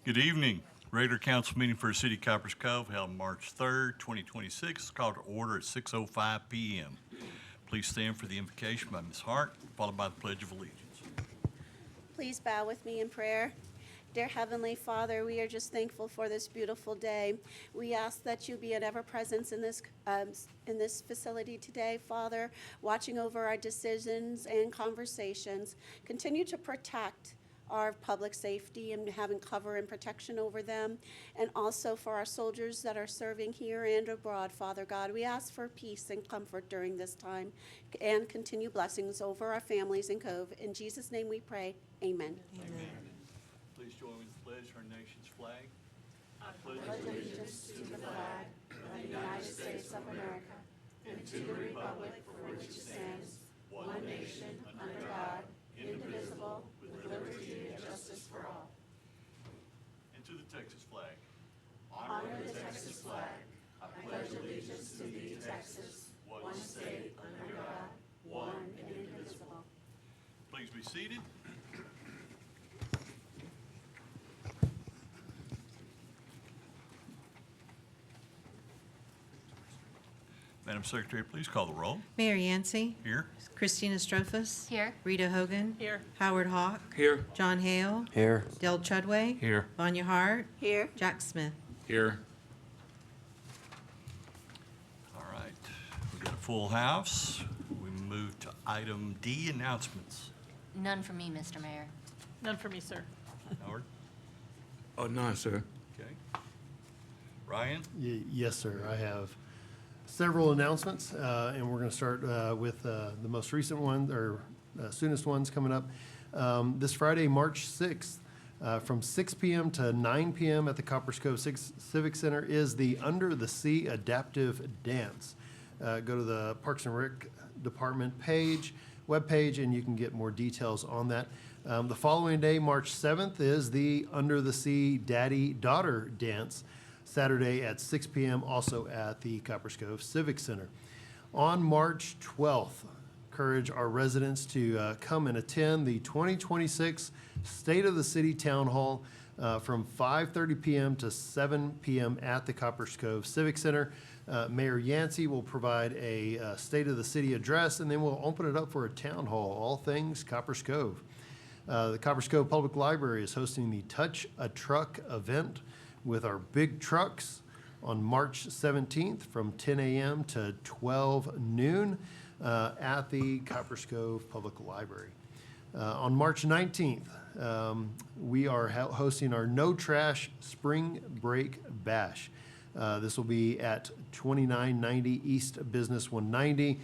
Good evening. Regular council meeting for the City of Coppers Cove held March 3rd, 2026, called to order at 6:05 p.m. Please stand for the invocation by Ms. Hart, followed by the Pledge of Allegiance. Please bow with me in prayer. Dear Heavenly Father, we are just thankful for this beautiful day. We ask that you be an ever-presence in this facility today, Father, watching over our decisions and conversations. Continue to protect our public safety and having cover and protection over them, and also for our soldiers that are serving here and abroad, Father God. We ask for peace and comfort during this time and continue blessings over our families in Cove. In Jesus' name we pray, amen. Amen. Please join with the pledge for our nation's flag. I pledge Allegiance to the flag of the United States of America and to the republic for which it stands, one nation, under God, indivisible, with liberty and justice for all. and to the Texas flag. Honor the Texas flag. I pledge allegiance to thee, Texas, one state, under God, one and indivisible. Please be seated. Madam Secretary, please call the roll. Mayor Yancey. Here. Christina Strophus. Here. Rita Hogan. Here. Howard Hawk. Here. John Hale. Here. Del Chudway. Here. Vanya Hart. Here. Jack Smith. Here. All right, we got a full house. We move to item D, announcements. None for me, Mr. Mayor. None for me, sir. Howard? Oh, none, sir. Okay. Ryan? Yes, sir. I have several announcements, and we're going to start with the most recent one, or soonest ones coming up. This Friday, March 6th, from 6 p.m. to 9 p.m. at the Coppers Cove Civic Center is the Under the Sea Adaptive Dance. Go to the Parks and Rec Department webpage, and you can get more details on that. The following day, March 7th, is the Under the Sea Daddy-Daughter Dance, Saturday at 6 p.m., also at the Coppers Cove Civic Center. On March 12th, encourage our residents to come and attend the 2026 State of the City Town Hall from 5:30 p.m. to 7 p.m. at the Coppers Cove Civic Center. Mayor Yancey will provide a State of the City address, and then we'll open it up for a town hall, all things Coppers Cove. The Coppers Cove Public Library is hosting the Touch a Truck event with our big trucks on March 17th from 10 a.m. to 12 noon at the Coppers Cove Public Library. On March 19th, we are hosting our No Trash Spring Break Bash. This will be at 2990 East Business 190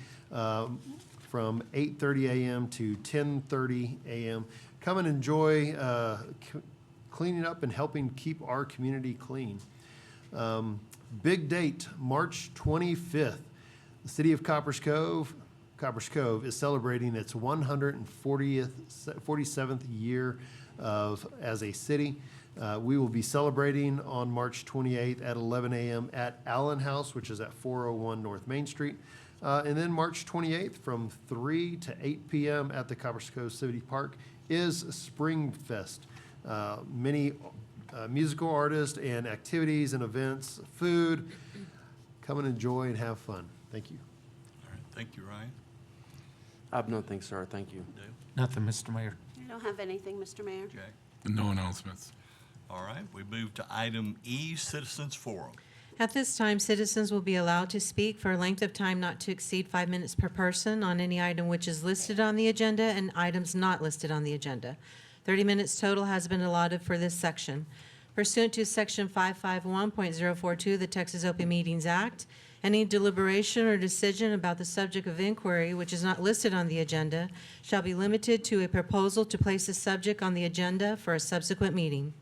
from 8:30 a.m. to 10:30 a.m. Come and enjoy cleaning up and helping keep our community clean. Big date, March 25th. The city of Coppers Cove is celebrating its 147th year as a city. We will be celebrating on March 28th at 11 a.m. at Allen House, which is at 401 North Main Street. And then March 28th from 3 to 8 p.m. at the Coppers Cove City Park is Spring Fest. Many musical artists and activities and events, food. Come and enjoy and have fun. Thank you. All right, thank you, Ryan. I have nothing, sir. Thank you. Dale? Nothing, Mr. Mayor. I don't have anything, Mr. Mayor. Jack? No announcements. All right, we move to item E, Citizens Forum. At this time, citizens will be allowed to speak for a length of time not to exceed 5 minutes per person on any item which is listed on the agenda and items not listed on the agenda. 30 minutes total has been allotted for this section. Pursuant to Section 551.042 of the Texas Open Meetings Act, any deliberation or decision about the subject of inquiry which is not listed on the agenda shall be limited to a proposal to place the subject on the agenda for a subsequent meeting.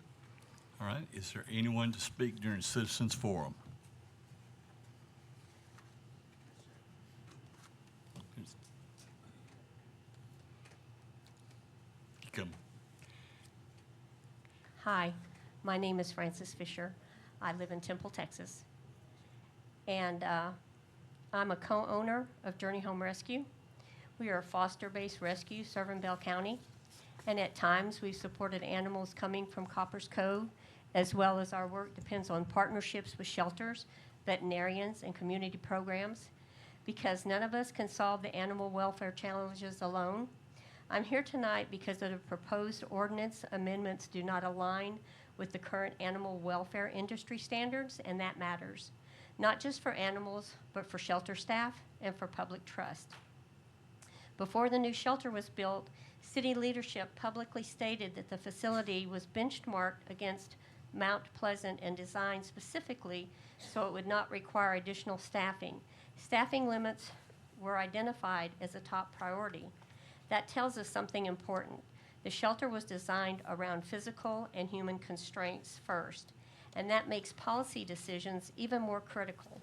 All right, is there anyone to speak during Citizens Forum? Come. Hi, my name is Frances Fisher. I live in Temple, Texas. And I'm a co-owner of Journey Home Rescue. We are a foster-based rescue serving Bell County. And at times, we've supported animals coming from Coppers Cove as well as our work depends on partnerships with shelters, veterinarians, and community programs. Because none of us can solve the animal welfare challenges alone, I'm here tonight because of the proposed ordinance amendments do not align with the current animal welfare industry standards, and that matters, not just for animals, but for shelter staff and for public trust. Before the new shelter was built, city leadership publicly stated that the facility was benchmarked against Mount Pleasant and designed specifically so it would not require additional staffing. Staffing limits were identified as a top priority. That tells us something important. The shelter was designed around physical and human constraints first, and that makes policy decisions even more critical.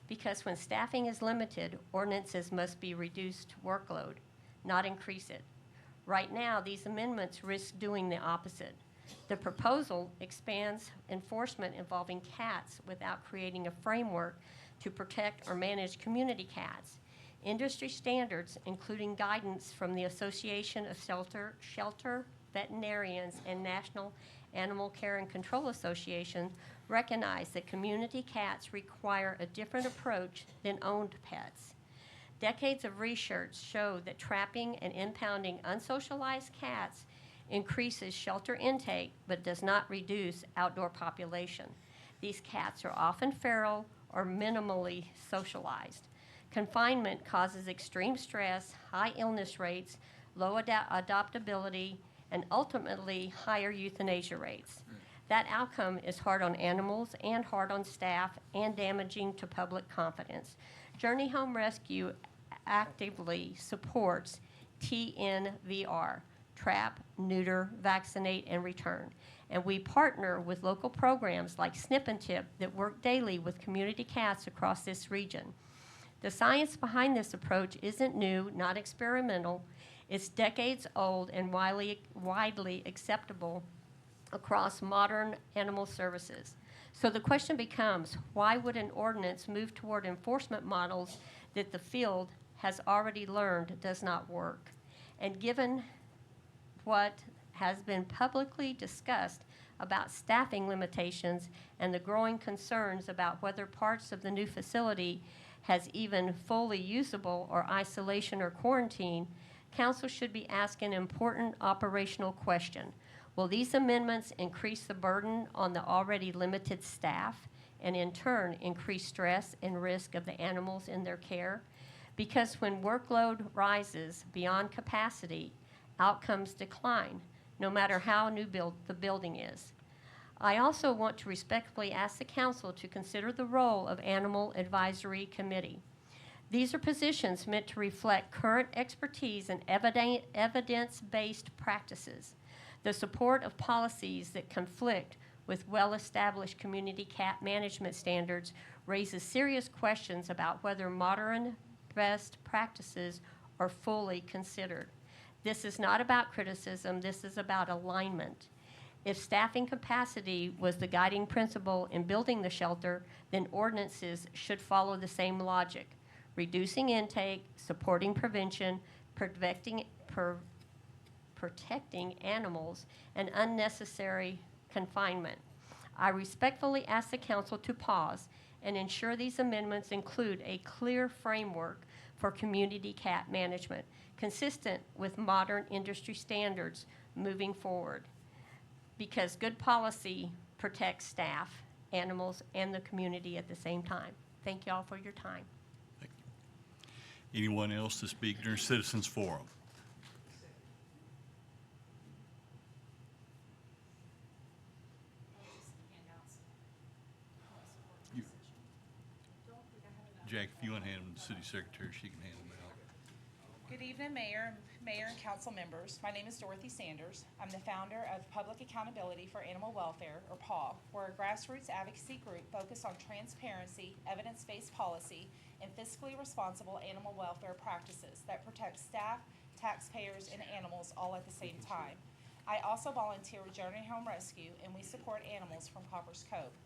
Because when staffing is limited, ordinances must be reduced workload, not increase it. Right now, these amendments risk doing the opposite. The proposal expands enforcement involving cats without creating a framework to protect or manage community cats. Industry standards, including guidance from the Association of Shelter Veterinarians and National Animal Care and Control Association, recognize that community cats require a different approach than owned pets. Decades of research show that trapping and impounding unsocialized cats increases shelter intake but does not reduce outdoor population. These cats are often feral or minimally socialized. Confinement causes extreme stress, high illness rates, low adoptability, and ultimately higher euthanasia rates. That outcome is hard on animals and hard on staff and damaging to public confidence. Journey Home Rescue actively supports TNVR, Trap, Neuter, Vaccinate, and Return. And we partner with local programs like Snip and Tip that work daily with community cats across this region. The science behind this approach isn't new, not experimental. It's decades old and widely acceptable across modern animal services. So the question becomes, why would an ordinance move toward enforcement models that the field has already learned does not work? And given what has been publicly discussed about staffing limitations and the growing concerns about whether parts of the new facility has even fully usable or isolation or quarantine, council should be asking an important operational question. Will these amendments increase the burden on the already limited staff and in turn increase stress and risk of the animals in their care? Because when workload rises beyond capacity, outcomes decline, no matter how new the building is. I also want to respectfully ask the council to consider the role of Animal Advisory Committee. These are positions meant to reflect current expertise and evidence-based practices, the support of policies that conflict with well-established community cat management standards raises serious questions about whether modern best practices are fully considered. This is not about criticism, this is about alignment. If staffing capacity was the guiding principle in building the shelter, then ordinances should follow the same logic: reducing intake, supporting prevention, protecting animals, and unnecessary confinement. I respectfully ask the council to pause and ensure these amendments include a clear framework for community cat management, consistent with modern industry standards moving forward. Because good policy protects staff, animals, and the community at the same time. Thank you all for your time. Thank you. Anyone else to speak during Citizens Forum? Jack, if you want to hand them to the city secretary, she can hand them out. Good evening, Mayor and council members. My name is Dorothy Sanders. I'm the founder of Public Accountability for Animal Welfare, or PAW. We're a grassroots advocacy group focused on transparency, evidence-based policy, and fiscally responsible animal welfare practices that protect staff, taxpayers, and animals all at the same time. I also volunteer with Journey Home Rescue, and we support animals from Coppers Cove.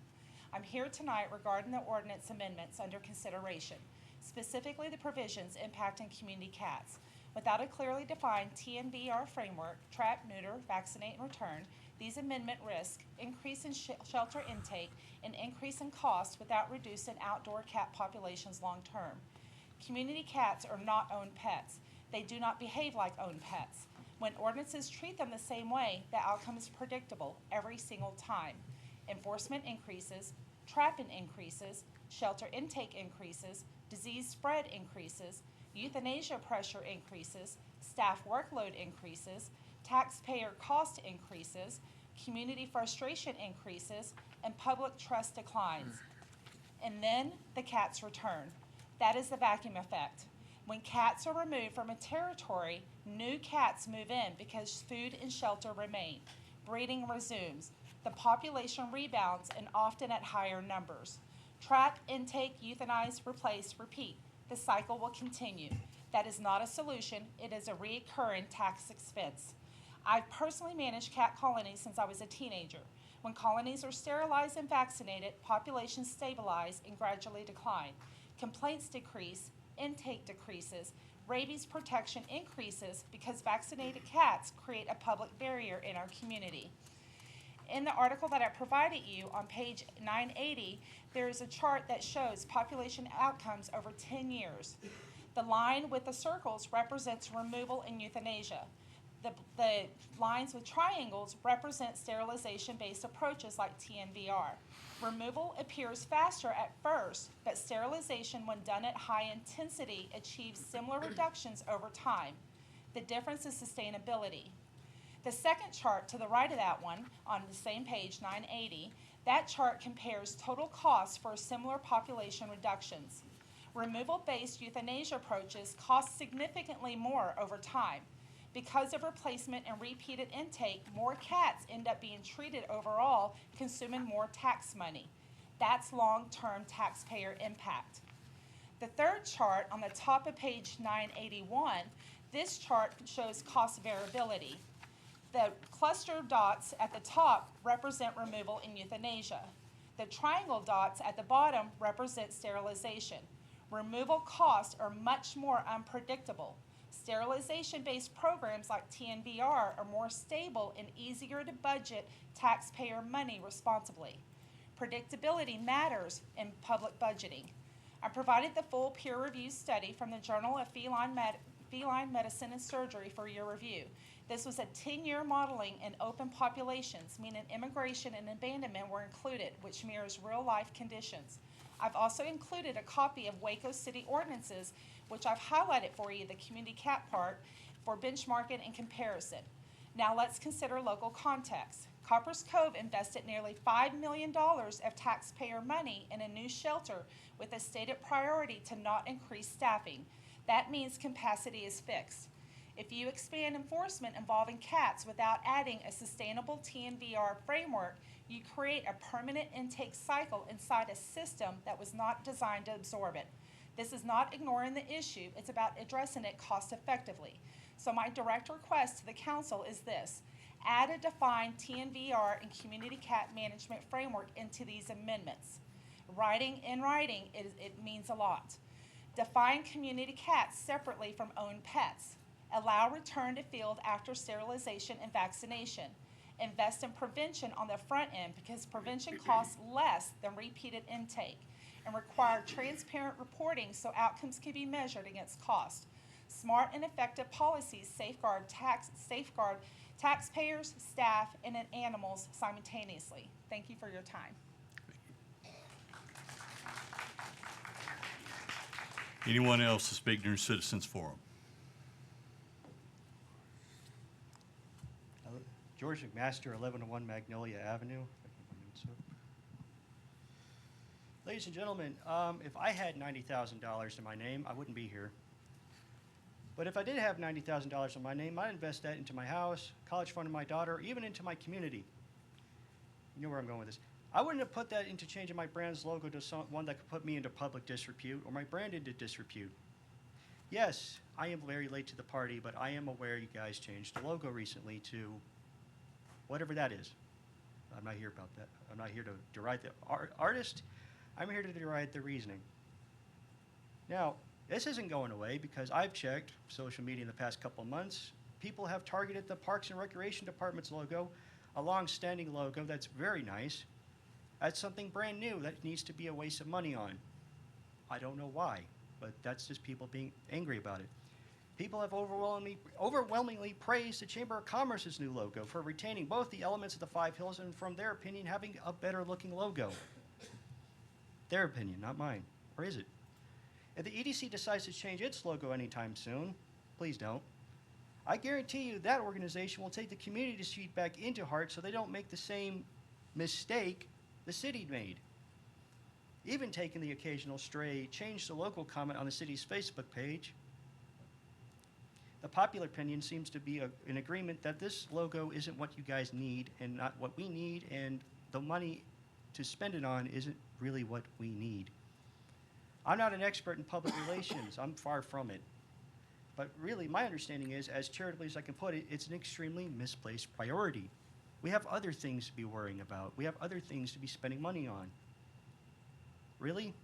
I'm here tonight regarding the ordinance amendments under consideration, specifically the provisions impacting community cats. Without a clearly defined TNVR framework, trap, neuter, vaccinate, and return, These amendment risk increase in shelter intake and increase in cost without reducing outdoor cat populations long-term. Community cats are not owned pets. They do not behave like owned pets. When ordinances treat them the same way, the outcome is predictable every single time. Enforcement increases, trapping increases, shelter intake increases, disease spread increases, euthanasia pressure increases, staff workload increases, taxpayer cost increases, community frustration increases, and public trust declines. And then the cats return. That is the vacuum effect. When cats are removed from a territory, new cats move in because food and shelter remain. Breeding resumes. The population rebounds and often at higher numbers. Trap, intake, euthanize, replace, repeat. The cycle will continue. That is not a solution. It is a recurring tax expense. I've personally managed cat colonies since I was a teenager. When colonies are sterilized and vaccinated, populations stabilize and gradually decline. Complaints decrease, intake decreases, rabies protection increases because vaccinated cats create a public barrier in our community. In the article that I provided you on page 980, there is a chart that shows population outcomes over 10 years. The line with the circles represents removal and euthanasia. The lines with triangles represent sterilization-based approaches like TNVR. Removal appears faster at first, but sterilization, when done at high intensity, achieves similar reductions over time. The difference is sustainability. The second chart to the right of that one, on the same page, 980, that chart compares total costs for similar population reductions. Removal-based euthanasia approaches cost significantly more over time. Because of replacement and repeated intake, more cats end up being treated overall, consuming more tax money. That's long-term taxpayer impact. The third chart on the top of page 981, this chart shows cost variability. The cluster dots at the top represent removal and euthanasia. The triangle dots at the bottom represent sterilization. Removal costs are much more unpredictable. Sterilization-based programs like TNVR are more stable and easier to budget taxpayer money responsibly. Predictability matters in public budgeting. I provided the full peer-reviewed study from the Journal of Feline Medicine and Surgery for your review. This was a 10-year modeling in open populations, meaning immigration and abandonment were included, which mirrors real-life conditions. I've also included a copy of Waco City ordinances, which I've highlighted for you, the community cat part, for benchmarking and comparison. Now let's consider local context. Coppers Cove invested nearly $5 million of taxpayer money in a new shelter with a stated priority to not increase staffing. That means capacity is fixed. If you expand enforcement involving cats without adding a sustainable TNVR framework, you create a permanent intake cycle inside a system that was not designed to absorb it. This is not ignoring the issue, it's about addressing it cost effectively. So my direct request to the council is this: add a defined TNVR and community cat management framework into these amendments. In writing, it means a lot. Define community cats separately from owned pets. Allow return to field after sterilization and vaccination. Invest in prevention on the front end because prevention costs less than repeated intake, and require transparent reporting so outcomes can be measured against cost. Smart and effective policies safeguard taxpayers, staff, and animals simultaneously. Thank you for your time. Anyone else to speak during Citizens Forum? George McMaster, 1101 Magnolia Avenue. Ladies and gentlemen, if I had $90,000 in my name, I wouldn't be here. But if I did have $90,000 in my name, I'd invest that into my house, college fund of my daughter, even into my community. You know where I'm going with this. I wouldn't have put that into changing my brand's logo to one that could put me into public disrepute or my brand into disrepute. Yes, I am very late to the party, but I am aware you guys changed the logo recently to whatever that is. I'm not here about that. I'm not here to deride the artist. I'm here to deride the reasoning. Now, this isn't going away because I've checked social media in the past couple of months. People have targeted the Parks and Recreation Department's logo a long-standing logo that's very nice as something brand new that needs to be a waste of money on. I don't know why, but that's just people being angry about it. People have overwhelmingly praised the Chamber of Commerce's new logo for retaining both the elements of the Five Hills and, from their opinion, having a better-looking logo. Their opinion, not mine. Or is it? If the EDC decides to change its logo anytime soon, please don't. I guarantee you that organization will take the community's feedback into heart so they don't make the same mistake the city made. Even taking the occasional stray, change the local comment on the city's Facebook page. The popular opinion seems to be in agreement that this logo isn't what you guys need and not what we need, and the money to spend it on isn't really what we need. I'm not an expert in public relations. I'm far from it. But really, my understanding is, as charitably as I can put it, it's an extremely misplaced priority. We have other things to be worrying about. We have other things to be spending money on. Really?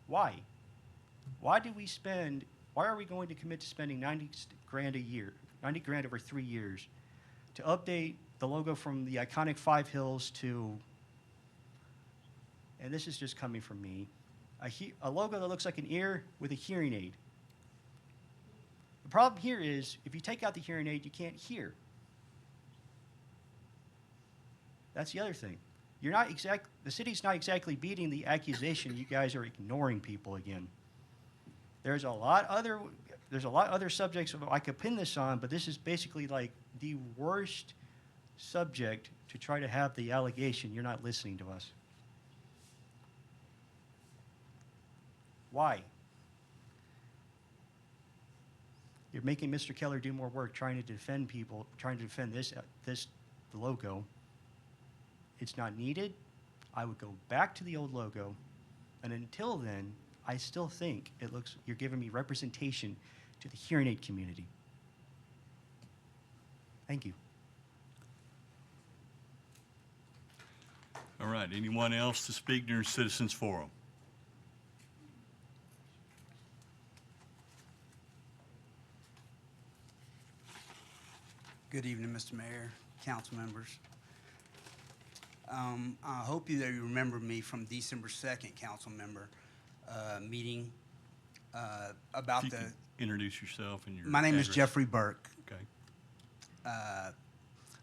Why? Why are we going to commit to spending 90 grand a year, 90 grand over 3 years, to update the logo from the iconic Five Hills to, and this is just coming from me, a logo that looks like an ear with a hearing aid. The problem here is, if you take out the hearing aid, you can't hear. That's the other thing. The city's not exactly beating the accusation you guys are ignoring people again. There's a lot other subjects I could pin this on, but this is basically like the worst subject to try to have the allegation you're not listening to us. Why? You're making Mr. Keller do more work trying to defend people, trying to defend this logo. It's not needed. I would go back to the old logo, and until then, I still think you're giving me representation to the hearing aid community. Thank you. All right, anyone else to speak during Citizens Forum? Good evening, Mr. Mayor, council members. I hope that you remember me from December 2nd, council member meeting about If you could introduce yourself and your My name is address. Jeffrey Burke. Okay.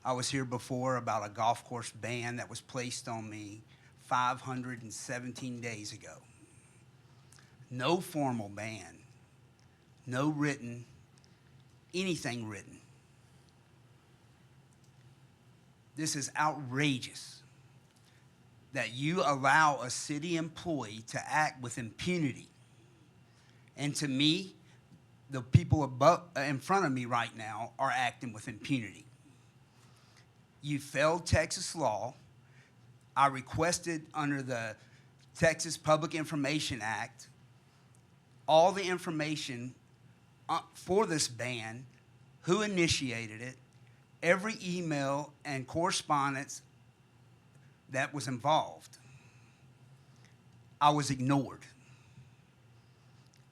I was here before about a golf course ban that was placed on me 517 days ago. No formal ban, no written, anything written. This is outrageous that you allow a city employee to act with impunity. And to me, the people in front of me right now are acting with impunity. You failed Texas law. I requested under the Texas Public Information Act all the information for this ban, who initiated it, every email and correspondence that was involved. I was ignored.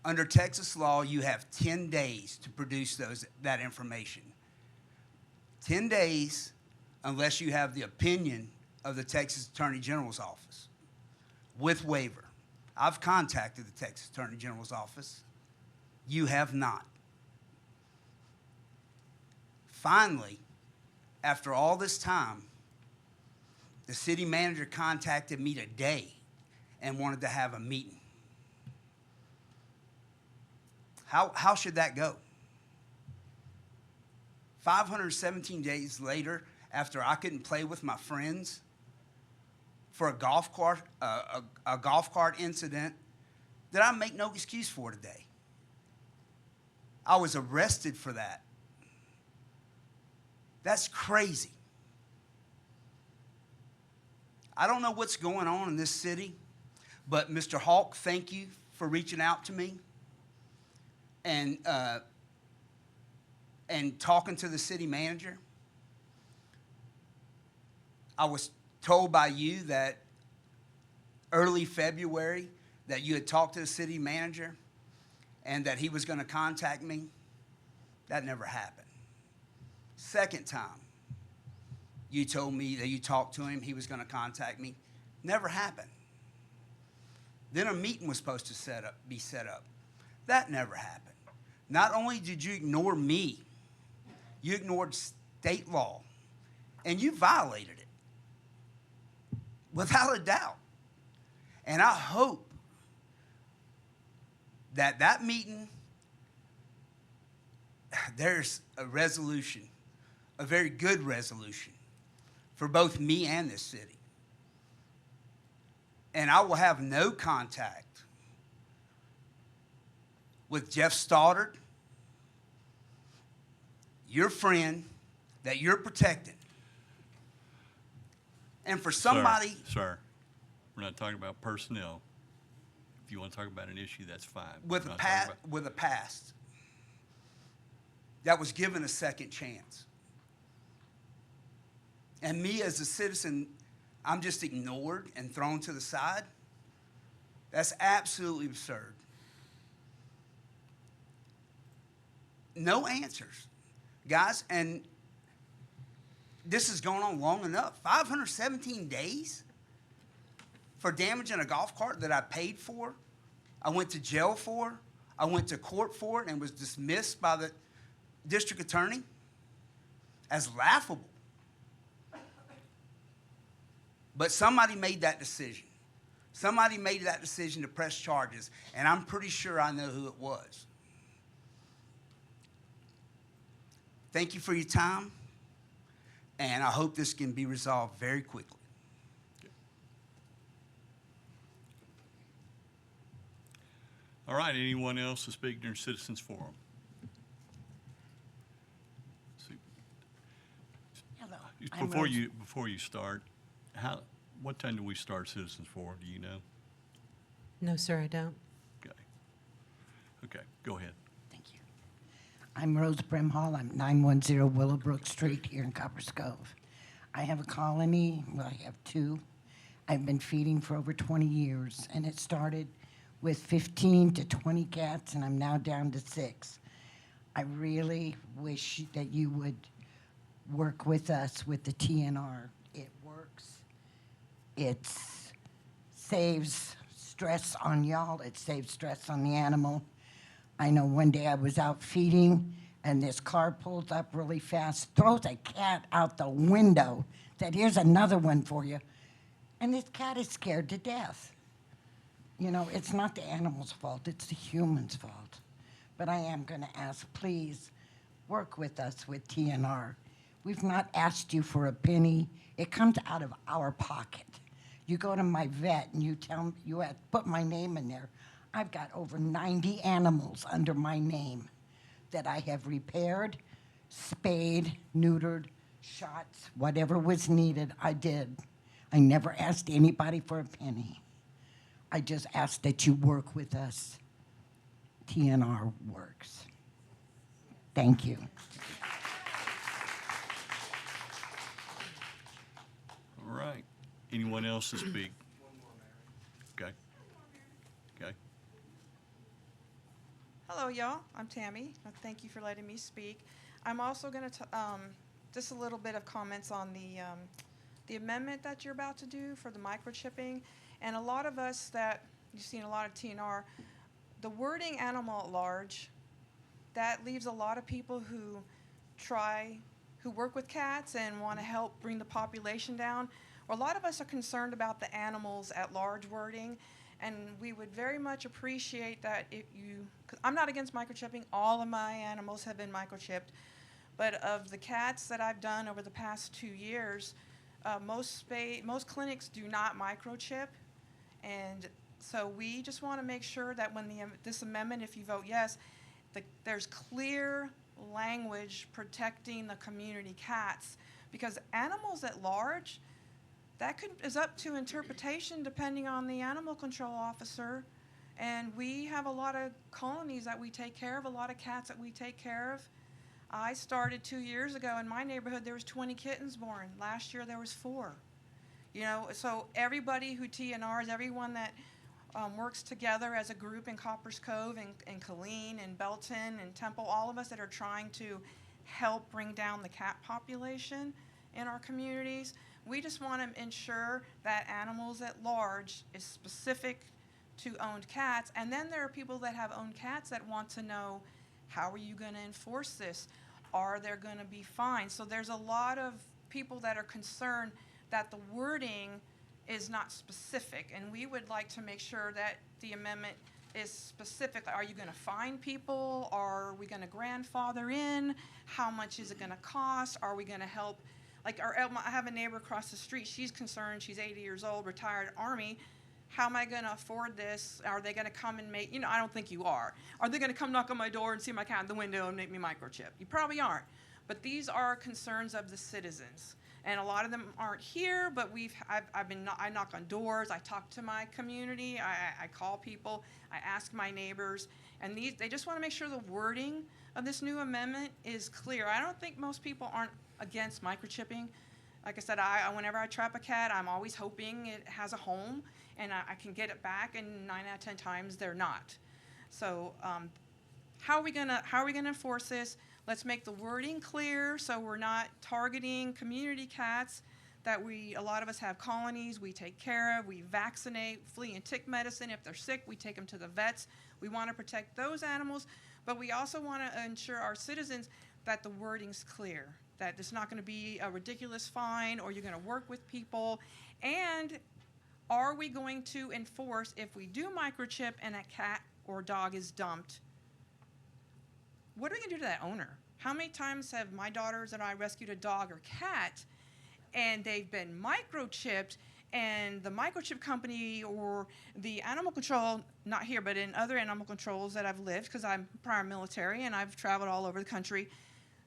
Under Texas law, you have 10 days to produce that information. 10 days unless you have the opinion of the Texas Attorney General's office with waiver. I've contacted the Texas Attorney General's office. You have not. Finally, after all this time, the city manager contacted me today and wanted to have a meeting. How should that go? 517 days later, after I couldn't play with my friends for a golf cart incident that I make no excuse for today. I was arrested for that. That's crazy. I don't know what's going on in this city, but Mr. Hawk, thank you for reaching out to me and talking to the city manager. I was told by you that early February that you had talked to the city manager and that he was going to contact me. That never happened. Second time, You told me that you talked to him, he was going to contact me. Never happened. Then a meeting was supposed to be set up. That never happened. Not only did you ignore me, you ignored state law, and you violated it, without a doubt. And I hope that meeting, there's a resolution, a very good resolution for both me and this city. And I will have no contact with Jeff Stoddard, your friend that you're protecting. And for somebody, Sir, we're not talking about personnel. If you want to talk about an issue, that's fine. with We're a not talking past, about- with a past that was given a second chance. And me as a citizen, I'm just ignored and thrown to the side. That's absolutely absurd. No answers, guys, and this has gone on long enough. 517 days for damaging a golf cart that I paid for, I went to jail for, I went to court for it and was dismissed by the district attorney as laughable. But somebody made that decision. Somebody made that decision to press charges, and I'm pretty sure I know who it was. Thank you for your time, and I hope this can be resolved very quickly. All right, anyone else to speak during Citizens Forum? Hello. Before you start, what time do we start Citizens Forum? Do you know? No, sir, I don't. Okay, go ahead. Thank you. I'm Rose Brimhall. I'm 910 Willowbrook Street here in Coppers Cove. I have a colony. Well, I have two. I've been feeding for over 20 years, and it started with 15 to 20 cats, and I'm now down to 6. I really wish that you would work with us with the TNR. It works. It saves stress on y'all. It saves stress on the animal. I know one day I was out feeding, and this car pulls up really fast, throws a cat out the window, said, "Here's another one for you." And this cat is scared to death. You know, it's not the animal's fault, it's the human's fault. But I am going to ask, please work with us with TNR. We've not asked you for a penny. It comes out of our pocket. You go to my vet and you tell me, you have put my name in there. I've got over 90 animals under my name that I have repaired, spayed, neutered, shots, whatever was needed, I did. I never asked anybody for a penny. I just asked that you work with us. TNR works. Thank you. All right. Anyone else to speak? Okay. Okay. Hello, y'all. I'm Tammy. Thank you for letting me speak. I'm also going to just a little bit of comments on the amendment that you're about to do for the microchipping. And a lot of us that you've seen a lot of TNR, the wording "animal at large," that leaves a lot of people who work with cats and want to help bring the population down. Or a lot of us are concerned about the animals at large wording, and we would very much appreciate that if you, 'cause I'm not against microchipping, all of my animals have been microchipped, but of the cats that I've done over the past 2 years, most clinics do not microchip, and so we just want to make sure that when this amendment, if you vote yes, there's clear language protecting the community cats, because animals at large, that is up to interpretation depending on the animal control officer. And we have a lot of colonies that we take care of, a lot of cats that we take care of. I started 2 years ago in my neighborhood, there was 20 kittens born. Last year there was 4. You know, so everybody who TNRs, everyone that works together as a group in Coppers Cove and Killeen and Belton and Temple, all of us that are trying to help bring down the cat population, in our communities. We just want to ensure that animals at large is specific to owned cats. And then there are people that have owned cats that want to know, how are you going to enforce this? Are there going to be fines? So there's a lot of people that are concerned that the wording is not specific. And we would like to make sure that the amendment is specific. Are you going to fine people? Are we going to grandfather in? How much is it going to cost? Are we going to help? Like I have a neighbor across the street. She's concerned. She's 80 years old, retired Army. How am I going to afford this? Are they going to come and make, I don't think you are. Are they going to come knock on my door and see my cat in the window and make me microchip? You probably aren't. But these are concerns of the citizens. And a lot of them aren't here, but I knock on doors, I talk to my community, I call people, I ask my neighbors, and they just want to make sure the wording of this new amendment is clear. I don't think most people aren't against microchipping. Like I said, whenever I trap a cat, I'm always hoping it has a home and I can get it back, and 9 out of 10 times they're not. So how are we gonna enforce this? Let's make the wording clear so we're not targeting community cats that a lot of us have colonies we take care of, we vaccinate, flea and tick medicine. If they're sick, we take them to the vets. We want to protect those animals, but we also want to ensure our citizens that the wording's clear, that it's not going to be a ridiculous fine or you're going to work with people. And are we going to enforce if we do microchip and a cat or dog is dumped? What are we going to do to that owner? How many times have my daughters and I rescued a dog or cat and they've been microchipped, and the microchip company or the animal control, not here, but in other animal controls that I've lived, because I'm prior military and I've traveled all over the country,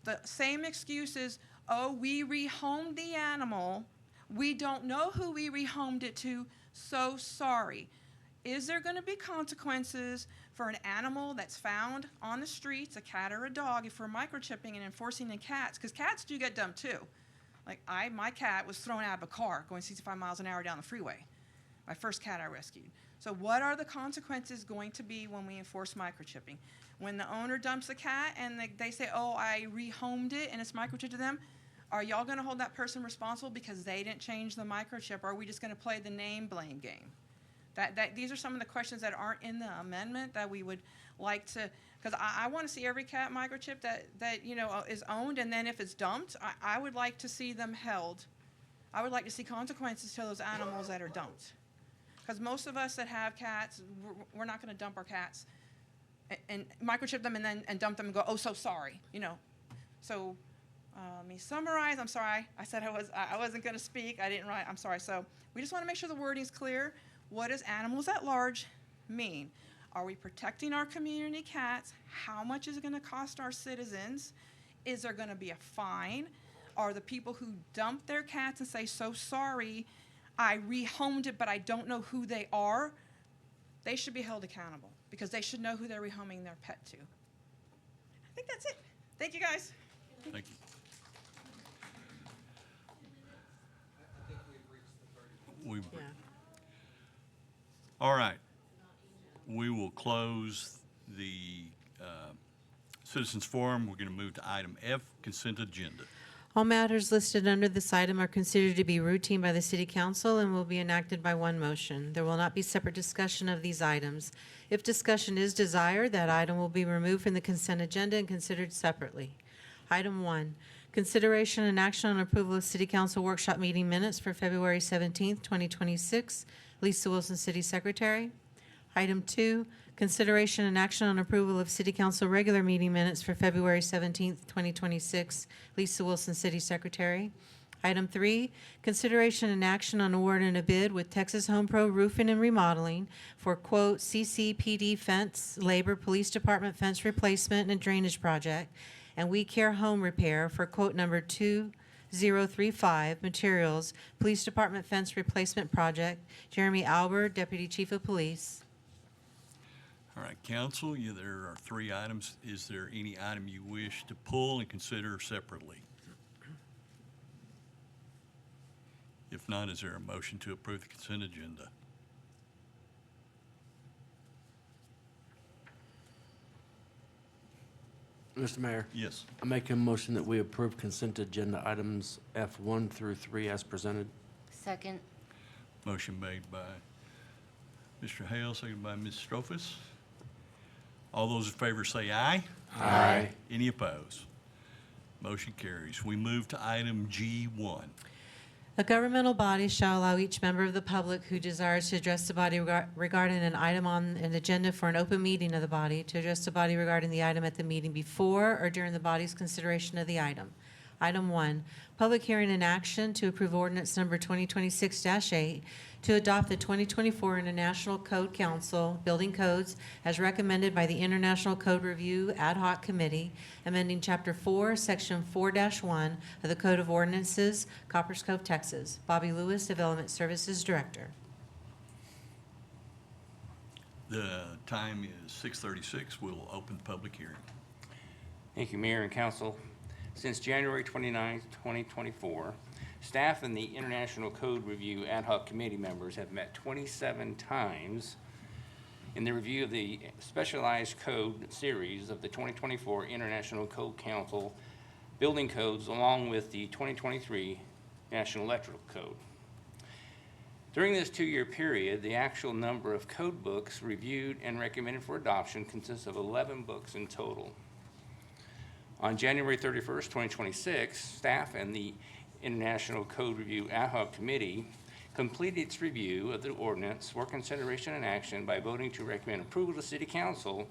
the same excuse is, oh, we rehomed the animal. We don't know who we rehomed it to, so sorry. Is there going to be consequences for an animal that's found on the streets, a cat or a dog, if we're microchipping and enforcing the cats? Because cats do get dumped too. Like my cat was thrown out of a car going 65 miles an hour down the freeway. My first cat I rescued. So what are the consequences going to be when we enforce microchipping? When the owner dumps a cat and they say, oh, I rehomed it and it's microchipped to them, are y'all going to hold that person responsible because they didn't change the microchip? Or are we just going to play the name blame game? These are some of the questions that aren't in the amendment that we would like to, because I want to see every cat microchip that is owned, and then if it's dumped, I would like to see them held. I would like to see consequences to those animals that are dumped. Because most of us that have cats, we're not going to dump our cats and microchip them and dump them and go, oh, so sorry, So let me summarize. I'm sorry. I said I wasn't going to speak. I didn't write. I'm sorry. So we just want to make sure the wording's clear. What does animals at large mean? Are we protecting our community cats? How much is it going to cost our citizens? Is there going to be a fine? Are the people who dump their cats and say, so sorry, I rehomed it, but I don't know who they are, they should be held accountable because they should know who they're rehoming their pet to. I think that's it. Thank you, guys. Thank you. We've Yeah. All right. We will close the citizens forum. We're going to move to item F, consent agenda. All matters listed under this item are considered to be routine by the City Council and will be enacted by one motion. There will not be separate discussion of these items. If discussion is desired, that item will be removed from the consent agenda and considered separately. Item 1, consideration and action on approval of City Council workshop meeting minutes for February 17th, 2026. Lisa Wilson, City Secretary. Item 2, consideration and action on approval of City Council regular meeting minutes for February 17th, 2026. Lisa Wilson, City Secretary. Item 3, consideration and action on awarding a bid with Texas Home Pro Roofing and Remodeling for, quote, CCPD fence, labor, police department fence replacement and drainage project, and We Care Home Repair for quote number 2035, materials, police department fence replacement project. Jeremy Albert, Deputy Chief of Police. All right, council, there are 3 items. Is there any item you wish to pull and consider separately? If not, is there a motion to approve the consent agenda? Mr. Mayor, Yes. I make a motion that we approve consent agenda items F1 through 3 as presented. Second. Motion made by Mr. Hale, seconded by Ms. Strophus. All those in favor say aye. Aye. Any opposed? Motion carries. We move to item G1. A governmental body shall allow each member of the public who desires to address the body regarding an item on an agenda for an open meeting of the body to address the body regarding the item at the meeting before or during the body's consideration of the item. Item 1, public hearing and action to approve ordinance number 2026-8 to adopt the 2024 International Code Council Building Codes as recommended by the International Code Review Ad Hoc Committee, amending Chapter 4, Section 4-1 of the Code of Ordinances, Coppers Cove, Texas. Bobby Lewis, Development Services Director. The time is 6:36. We'll open the public hearing. Thank you, Mayor and Council. Since January 29, 2024, staff and the International Code Review Ad Hoc Committee members have met 27 times in the review of the Specialized Code Series of the 2024 International Code Council Building Codes, along with the 2023 National Electrical Code. During this 2-year period, the actual number of code books reviewed and recommended for adoption consists of 11 books in total. On January 31st, 2026, staff and the International Code Review Ad Hoc Committee completed its review of the ordinance for consideration and action by voting to recommend approval to City Council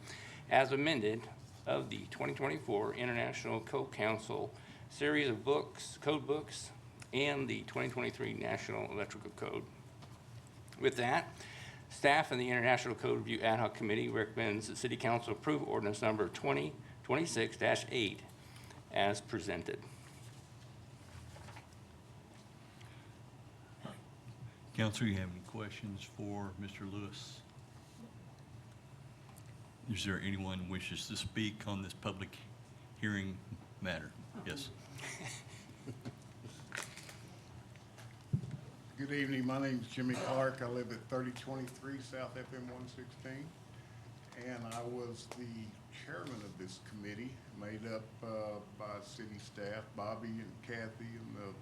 as amended of the 2024 International Code Council series of books, code books, and the 2023 National Electrical Code. With that, staff and the International Code Review Ad Hoc Committee recommends that City Council approve ordinance number 2026-8 as presented. Council, you have any questions for Mr. Lewis? Is there anyone who wishes to speak on this public hearing matter? Yes. Good evening. My name is Jimmy Clark. I live at 3023 South FM 116. And I was the chairman of this committee, made up by city staff, Bobby and Kathy and the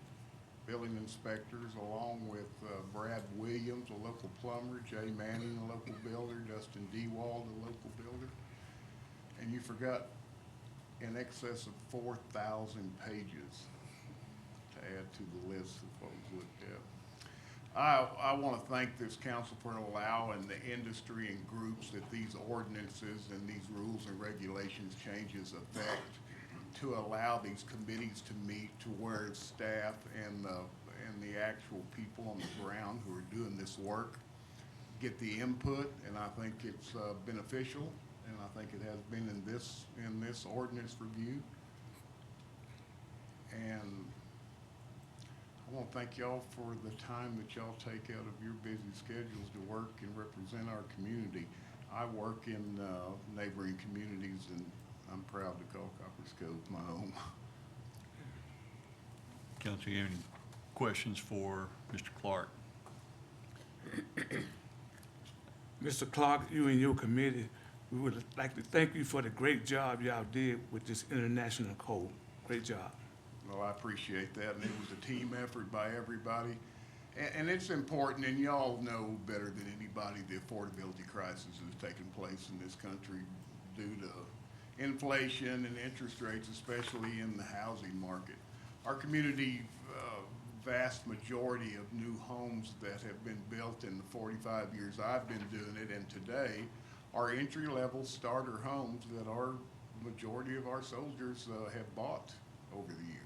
building inspectors, along with Brad Williams, a local plumber, Jay Manning, a local builder, Dustin Dewald, a local builder. And you forgot in excess of 4,000 pages to add to the list of what was looked at. I want to thank this council for allowing the industry and groups that these ordinances and these rules and regulations changes affect, to allow these committees to meet, to where staff and the actual people on the ground who are doing this work get the input, and I think it's beneficial, and I think it has been in this ordinance review. And I want to thank y'all for the time that y'all take out of your busy schedules to work and represent our community. I work in neighboring communities, and I'm proud to call Coppers Cove my home. Council, you have any questions for Mr. Clark? Mr. Clark, you and your committee, we would like to thank you for the great job y'all did with this international code. Great job. Well, I appreciate that, and it was a team effort by everybody. And it's important, and y'all know better than anybody the affordability crisis that is taking place in this country due to inflation and interest rates, especially in the housing market. Our community, vast majority of new homes that have been built in the 45 years I've been doing it, and today, are entry-level starter homes that our majority of our soldiers have bought over the years.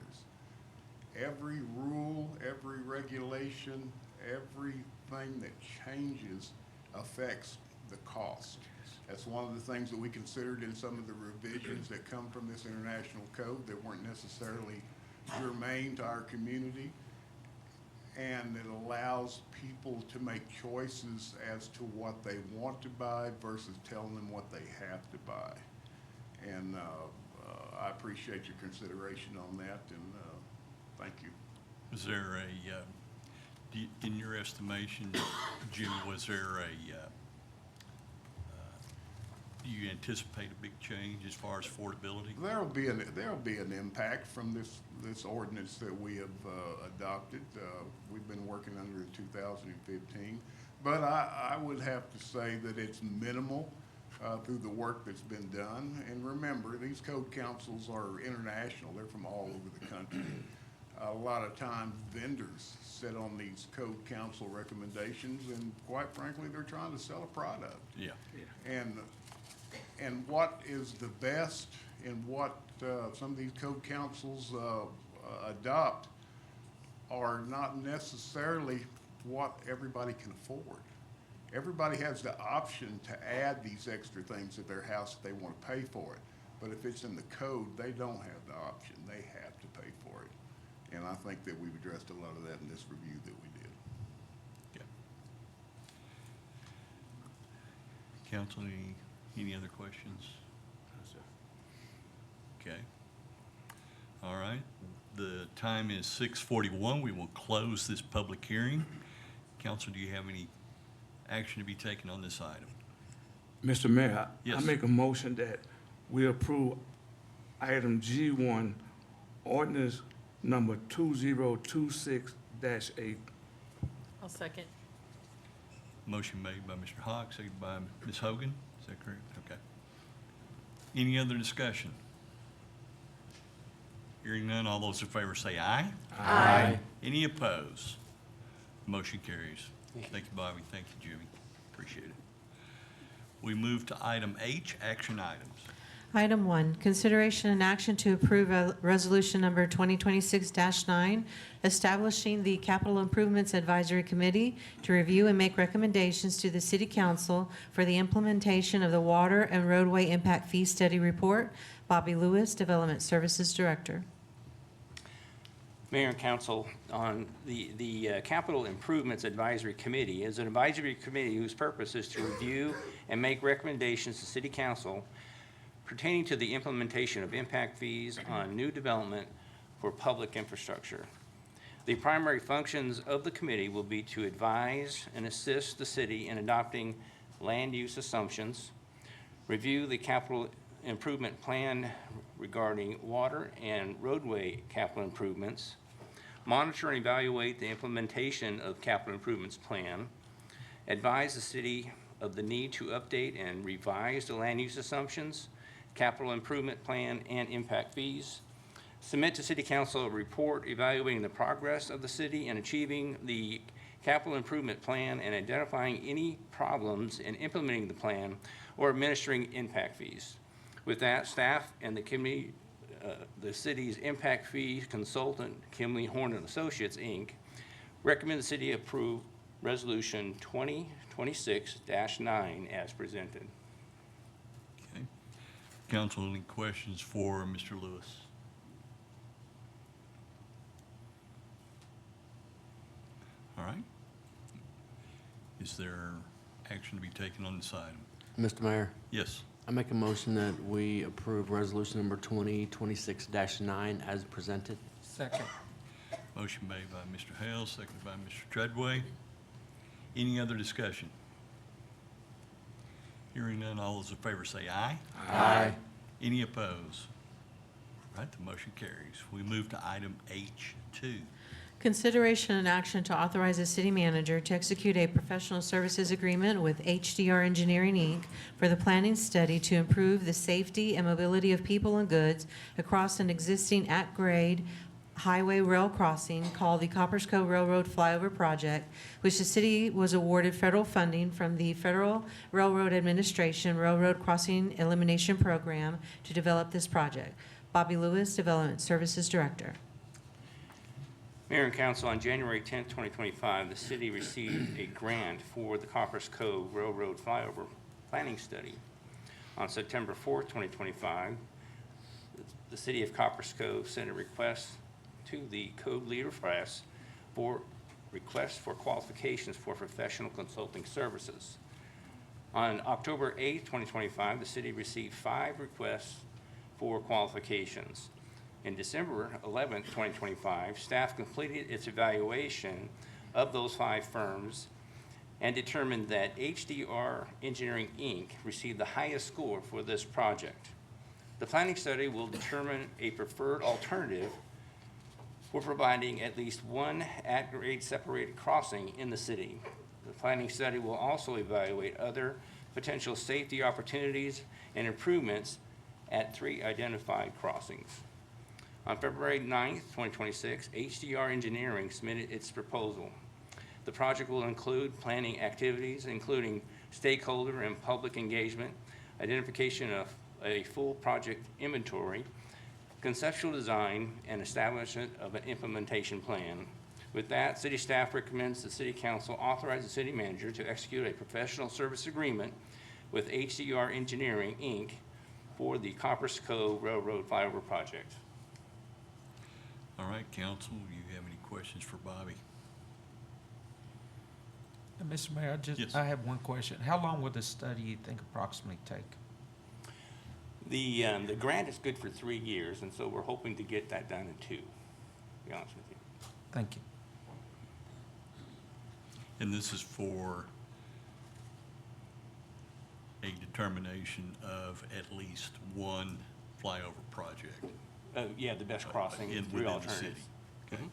Every rule, every regulation, everything that changes affects the cost. That's one of the things that we considered in some of the revisions that come from this international code that weren't necessarily germane to our community. And it allows people to make choices as to what they want to buy versus telling them what they have to buy. And I appreciate your consideration on that, and thank you. Was there in your estimation, Jim, was there Do you anticipate a big change as far as affordability? There'll be an impact from this ordinance that we have adopted. We've been working under in 2015, but I would have to say that it's minimal through the work that's been done. And remember, these code councils are international. They're from all over the country. A lot of times vendors sit on these code council recommendations, and quite frankly, they're trying to sell a product. Yeah. And what is the best and what some of these code councils adopt are not necessarily what everybody can afford. Everybody has the option to add these extra things at their house if they want to pay for it. But if it's in the code, they don't have the option. They have to pay for it. And I think that we've addressed a lot of that in this review that we did. Yeah. Council, any other questions? Okay. All right. The time is 6:41. We will close this public hearing. Council, do you have any action to be taken on this item? Mr. Mayor, I Yes. make a motion that we approve item G1, ordinance number 2026-8. I'll second. Motion made by Mr. Hawk, seconded by Ms. Hogan. Is that correct? Okay. Any other discussion? Hearing none, all those in favor say aye. Aye. Any opposed? Motion carries. Thank you, Bobby. Thank you, Judy. Appreciate it. We move to item H, action items. Item 1, consideration and action to approve a resolution number 2026-9, establishing the Capital Improvements Advisory Committee to review and make recommendations to the City Council for the implementation of the Water and Roadway Impact Fee Study Report. Bobby Lewis, Development Services Director. Mayor and Council, on the Capital Improvements Advisory Committee is an advisory committee whose purpose is to review and make recommendations to City Council pertaining to the implementation of impact fees on new development for public infrastructure. The primary functions of the committee will be to advise and assist the city in adopting land use assumptions, review the capital improvement plan regarding water and roadway capital improvements, monitor and evaluate the implementation of capital improvements plan, advise the city of the need to update and revise the land use assumptions, capital improvement plan, and impact fees, submit to City Council a report evaluating the progress of the city in achieving the capital improvement plan and identifying any problems in implementing the plan or administering impact fees. With that, staff and the committee, the city's impact fee consultant, Kimley Horn and Associates, Inc., recommend the city approve Resolution 2026-9 as presented. Okay. Council, any questions for Mr. Lewis? All right. Is there action to be taken on this item? Mr. Mayor, Yes. I make a motion that we approve resolution number 2026-9 as presented. Second. Motion made by Mr. Hale, seconded by Mr. Treadway. Any other discussion? Hearing none, all those in favor say aye. Aye. Any opposed? All right, the motion carries. We move to item H2. Consideration and action to authorize the city manager to execute a professional services agreement with HDR Engineering, Inc. for the planning study to improve the safety and mobility of people and goods across an existing at-grade highway rail crossing called the Coppers Cove Railroad Flyover Project, which the city was awarded federal funding from the Federal Railroad Administration Railroad Crossing Elimination Program to develop this project. Bobby Lewis, Development Services Director. Mayor and Council, on January 10, 2025, the city received a grant for the Coppers Cove Railroad Flyover Planning Study. On September 4, 2025, the city of Coppers Cove sent a request to the Code Leader Press for requests for qualifications for professional consulting services. On October 8, 2025, the city received 5 requests for qualifications. In December 11, 2025, staff completed its evaluation of those 5 firms and determined that HDR Engineering, Inc. received the highest score for this project. The planning study will determine a preferred alternative for providing at least one at-grade separated crossing in the city. The planning study will also evaluate other potential safety opportunities and improvements at 3 identified crossings. On February 9th, 2026, HDR Engineering submitted its proposal. The project will include planning activities, including stakeholder and public engagement, identification of a full project inventory, conceptual design, and establishment of an implementation plan. With that, city staff recommends the city council authorize the city manager to execute a professional service agreement with HDR Engineering, Inc. for the Copperas Cove Railroad Flyover project. All right, council, you have any questions for Bobby? Mr. Mayor, Yes. I have one question. How long will this study, you think, approximately take? The grant is good for 3 years, and so we're hoping to get that done in 2, to be honest with you. Thank you. And this is for a determination of at least one flyover project. Yeah, the best crossing, in- 3 within the city. alternatives.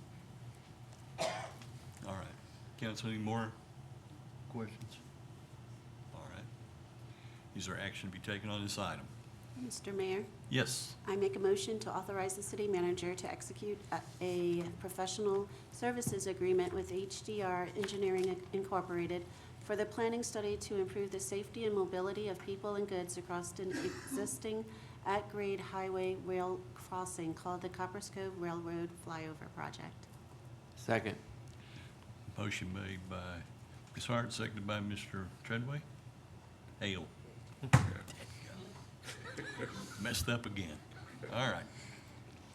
Okay. All right. Council, any more questions? All right. Is there action to be taken on this item? Mr. Mayor, Yes. I make a motion to authorize the city manager to execute a professional services agreement with HDR Engineering Incorporated for the planning study to improve the safety and mobility of people and goods across an existing at-grade highway rail crossing called the Copperas Cove Railroad Flyover Project. Second. Motion made by Ms. Hart, seconded by Mr. Treadway. Hale. Messed up again. All right.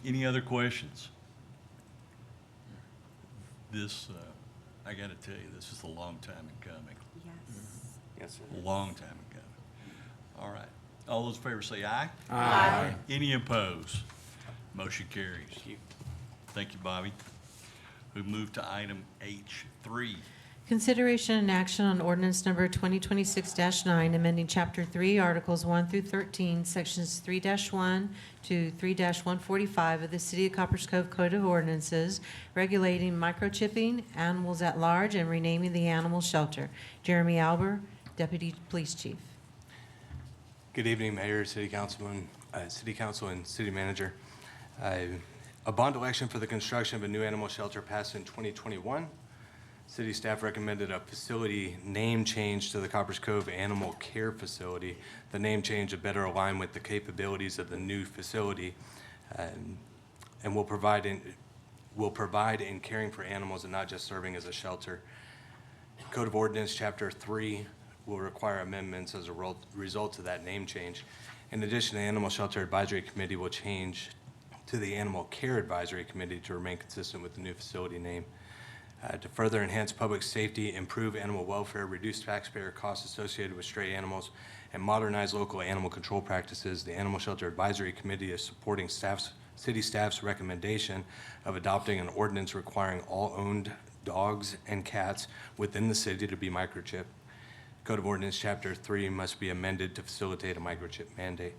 Any other questions? This, I gotta tell you, this is a long time in coming. Yes. Yes, sir. Long time in coming. All right. All those in favor say aye. Aye. Any opposed? Motion carries. Thank you. Thank you, Bobby. We move to item H3. Consideration and action on ordinance number 2026-9, amending Chapter 3, Articles 1 through 13, Sections 3-1 to 3-145 of the City of Copperas Cove Code of Ordinances, regulating microchipping, animals at large, and renaming the animal shelter. Jeremy Alber, Deputy Police Chief. Good evening, Mayor, City Councilman, City Council, and City Manager. A bond election for the construction of a new animal shelter passed in 2021. City staff recommended a facility name change to the Copperas Cove Animal Care Facility. The name change to better align with the capabilities of the new facility, and will provide in caring for animals and not just serving as a shelter. Code of Ordinance Chapter 3 will require amendments as a result of that name change. In addition, the Animal Shelter Advisory Committee will change to the Animal Care Advisory Committee to remain consistent with the new facility name. To further enhance public safety, improve animal welfare, reduce taxpayer costs associated with stray animals, and modernize local animal control practices, the Animal Shelter Advisory Committee is supporting city staff's recommendation of adopting an ordinance requiring all owned dogs and cats within the city to be microchipped. Code of Ordinance Chapter 3 must be amended to facilitate a microchip mandate.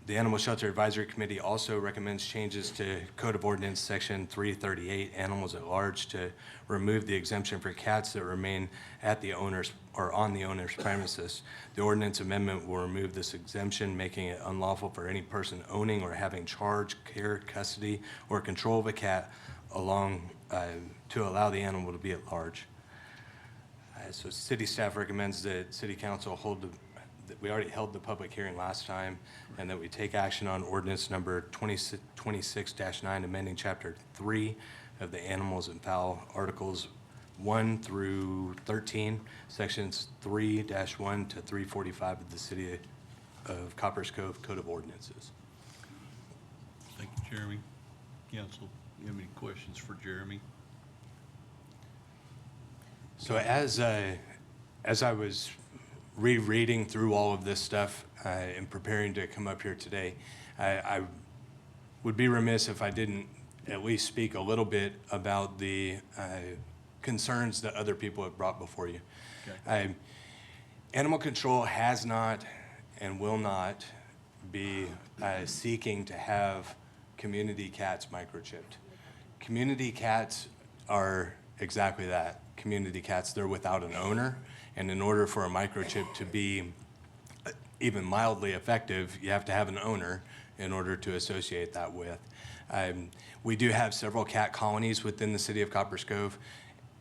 The Animal Shelter Advisory Committee also recommends changes to Code of Ordinance Section 338, Animals at Large, to remove the exemption for cats that remain at the owner's or on the owner's premises. The ordinance amendment will remove this exemption, making it unlawful for any person owning or having charge, care, custody, or control of a cat to allow the animal to be at large. So city staff recommends that City Council we already held the public hearing last time, and that we take action on ordinance number 26-9, amending Chapter 3 of the Animals and Fowl, Articles 1 through 13, Sections 3-1 to 345 of the City of Copperas Cove Code of Ordinances. Thank you, Jeremy. Council, you have any questions for Jeremy? So as I was rereading through all of this stuff and preparing to come up here today, I would be remiss if I didn't at least speak a little bit about the concerns that other people have brought before you. Okay. Animal control has not and will not be seeking to have community cats microchipped. Community cats are exactly that, community cats. They're without an owner, and in order for a microchip to be even mildly effective, you have to have an owner in order to associate that with. We do have several cat colonies within the city of Copperas Cove.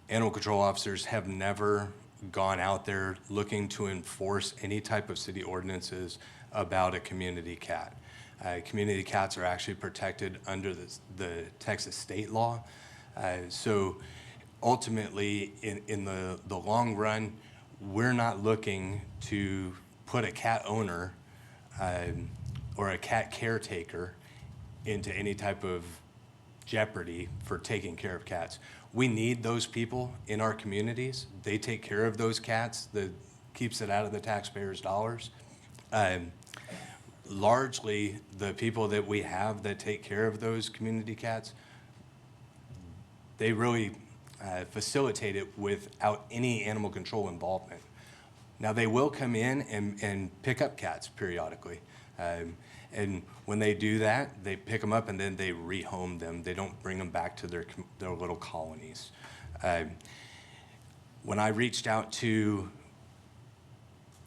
Animal control officers have never gone out there looking to enforce any type of city ordinances about a community cat. Community cats are actually protected under the Texas state law. So ultimately, in the long run, we're not looking to put a cat owner or a cat caretaker into any type of jeopardy for taking care of cats. We need those people in our communities. They take care of those cats. That keeps it out of the taxpayers' dollars. Largely, the people that we have that take care of those community cats, they really facilitate it without any animal control involvement. Now, they will come in and pick up cats periodically. And when they do that, they pick them up and then they rehome them. They don't bring them back to their little colonies. When I reached out to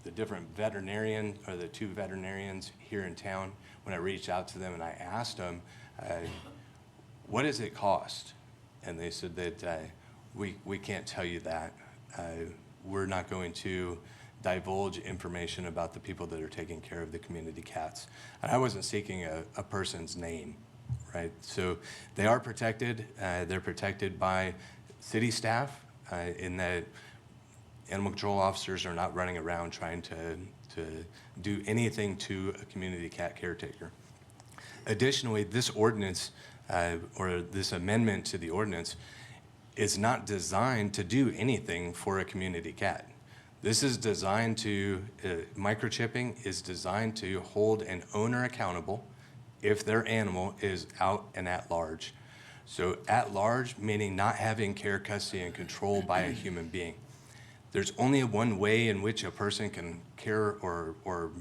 the different veterinarian, or the two veterinarians here in town, when I reached out to them and I asked them, what does it cost? And they said that we can't tell you that. We're not going to divulge information about the people that are taking care of the community cats. And I wasn't seeking a person's name, right? So they are protected. They're protected by city staff in that animal control officers are not running around trying to do anything to a community cat caretaker. Additionally, this ordinance or this amendment to the ordinance is not designed to do anything for a community cat. This is designed to, microchipping is designed to hold an owner accountable if their animal is out and at large. So at large, meaning not having care, custody, and control by a human being. There's only one way in which a person can care or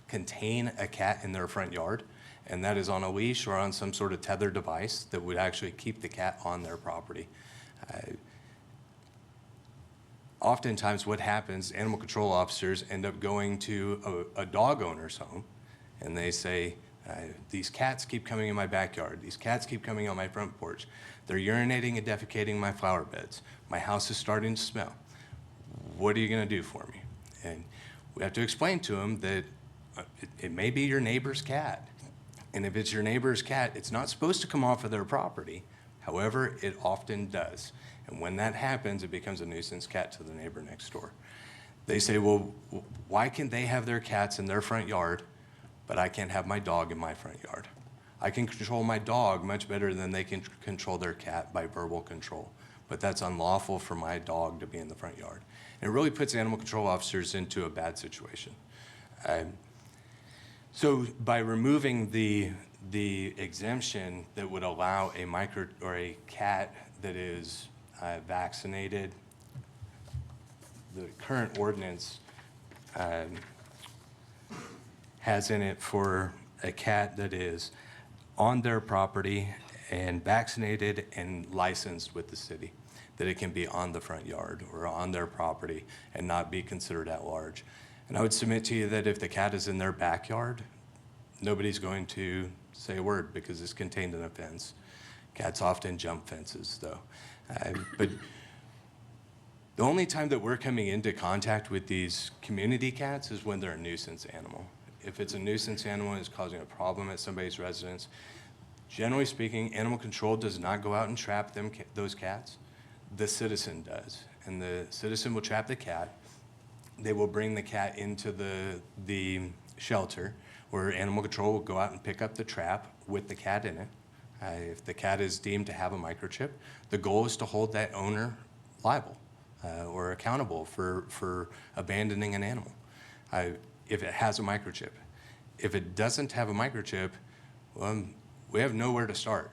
contain a cat in their front yard, and that is on a leash or on some sort of tether device that would actually keep the cat on their property. Oftentimes what happens, animal control officers end up going to a dog owner's home, and they say, these cats keep coming in my backyard. These cats keep coming on my front porch. They're urinating and defecating in my flower beds. My house is starting to smell. What are you going to do for me? And we have to explain to them that it may be your neighbor's cat. And if it's your neighbor's cat, it's not supposed to come off of their property. However, it often does. And when that happens, it becomes a nuisance cat to the neighbor next door. They say, well, why can they have their cats in their front yard, but I can't have my dog in my front yard? I can control my dog much better than they can control their cat by verbal control. But that's unlawful for my dog to be in the front yard. And it really puts animal control officers into a bad situation. So by removing the exemption that would allow a cat that is vaccinated, the current ordinance has in it for a cat that is on their property and vaccinated and licensed with the city, that it can be on the front yard or on their property and not be considered at large. And I would submit to you that if the cat is in their backyard, nobody's going to say a word because it's contained in a fence. Cats often jump fences, though. But the only time that we're coming into contact with these community cats is when they're a nuisance animal. If it's a nuisance animal and it's causing a problem at somebody's residence, generally speaking, animal control does not go out and trap those cats. The citizen does. And the citizen will trap the cat. They will bring the cat into the shelter where animal control will go out and pick up the trap with the cat in it. If the cat is deemed to have a microchip, the goal is to hold that owner liable or accountable for abandoning an animal if it has a microchip. If it doesn't have a microchip, well, we have nowhere to start.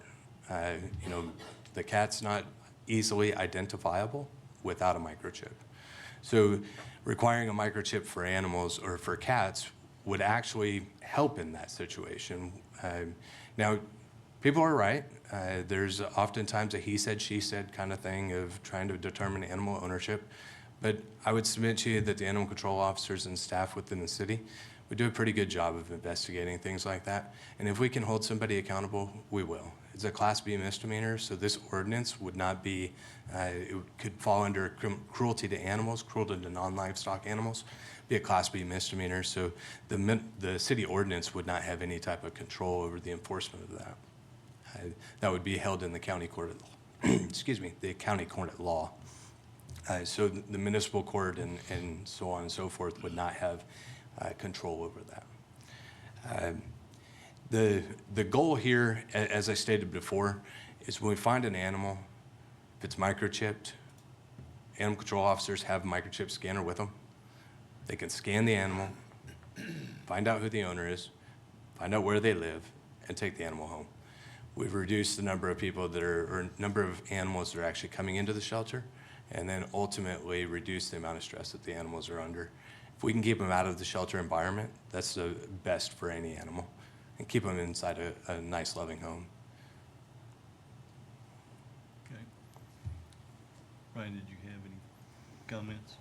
The cat's not easily identifiable without a microchip. So requiring a microchip for animals or for cats would actually help in that situation. Now, people are right. There's oftentimes a he said, she said kind of thing of trying to determine animal ownership. But I would submit to you that the animal control officers and staff within the city would do a pretty good job of investigating things like that. And if we can hold somebody accountable, we will. It's a Class B misdemeanor, so this ordinance would not be, it could fall under cruelty to animals, cruelty to non-livestock animals, be a Class B misdemeanor. So the city ordinance would not have any type of control over the enforcement of that. That would be held in the county court at, excuse me, the county court at law. So the municipal court and so on and so forth would not have control over that. The goal here, as I stated before, is when we find an animal, if it's microchipped, animal control officers have a microchip scanner with them. They can scan the animal, find out who the owner is, find out where they live, and take the animal home. We've reduced the number of people that are, or number of animals that are actually coming into the shelter, and then ultimately reduce the amount of stress that the animals are under. If we can keep them out of the shelter environment, that's the best for any animal, and keep them inside a nice, loving home. Okay. Ryan, did you have any comments?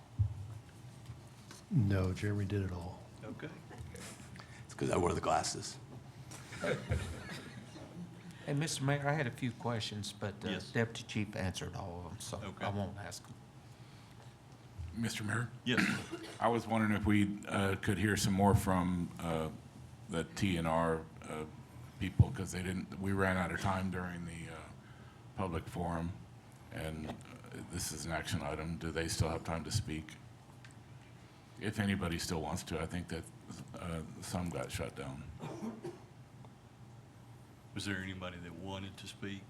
No, Jeremy did it all. Okay. It's because I wore the glasses. Hey, Mr. Mayor, I had a few questions, but Yes. Deputy Chief answered all of them, so Okay. I won't ask them. Mr. Mayor? Yes. I was wondering if we could hear some more from the TNR people, because we ran out of time during the public forum, and this is an action item. Do they still have time to speak? If anybody still wants to, I think that some got shut down. Was there anybody that wanted to speak?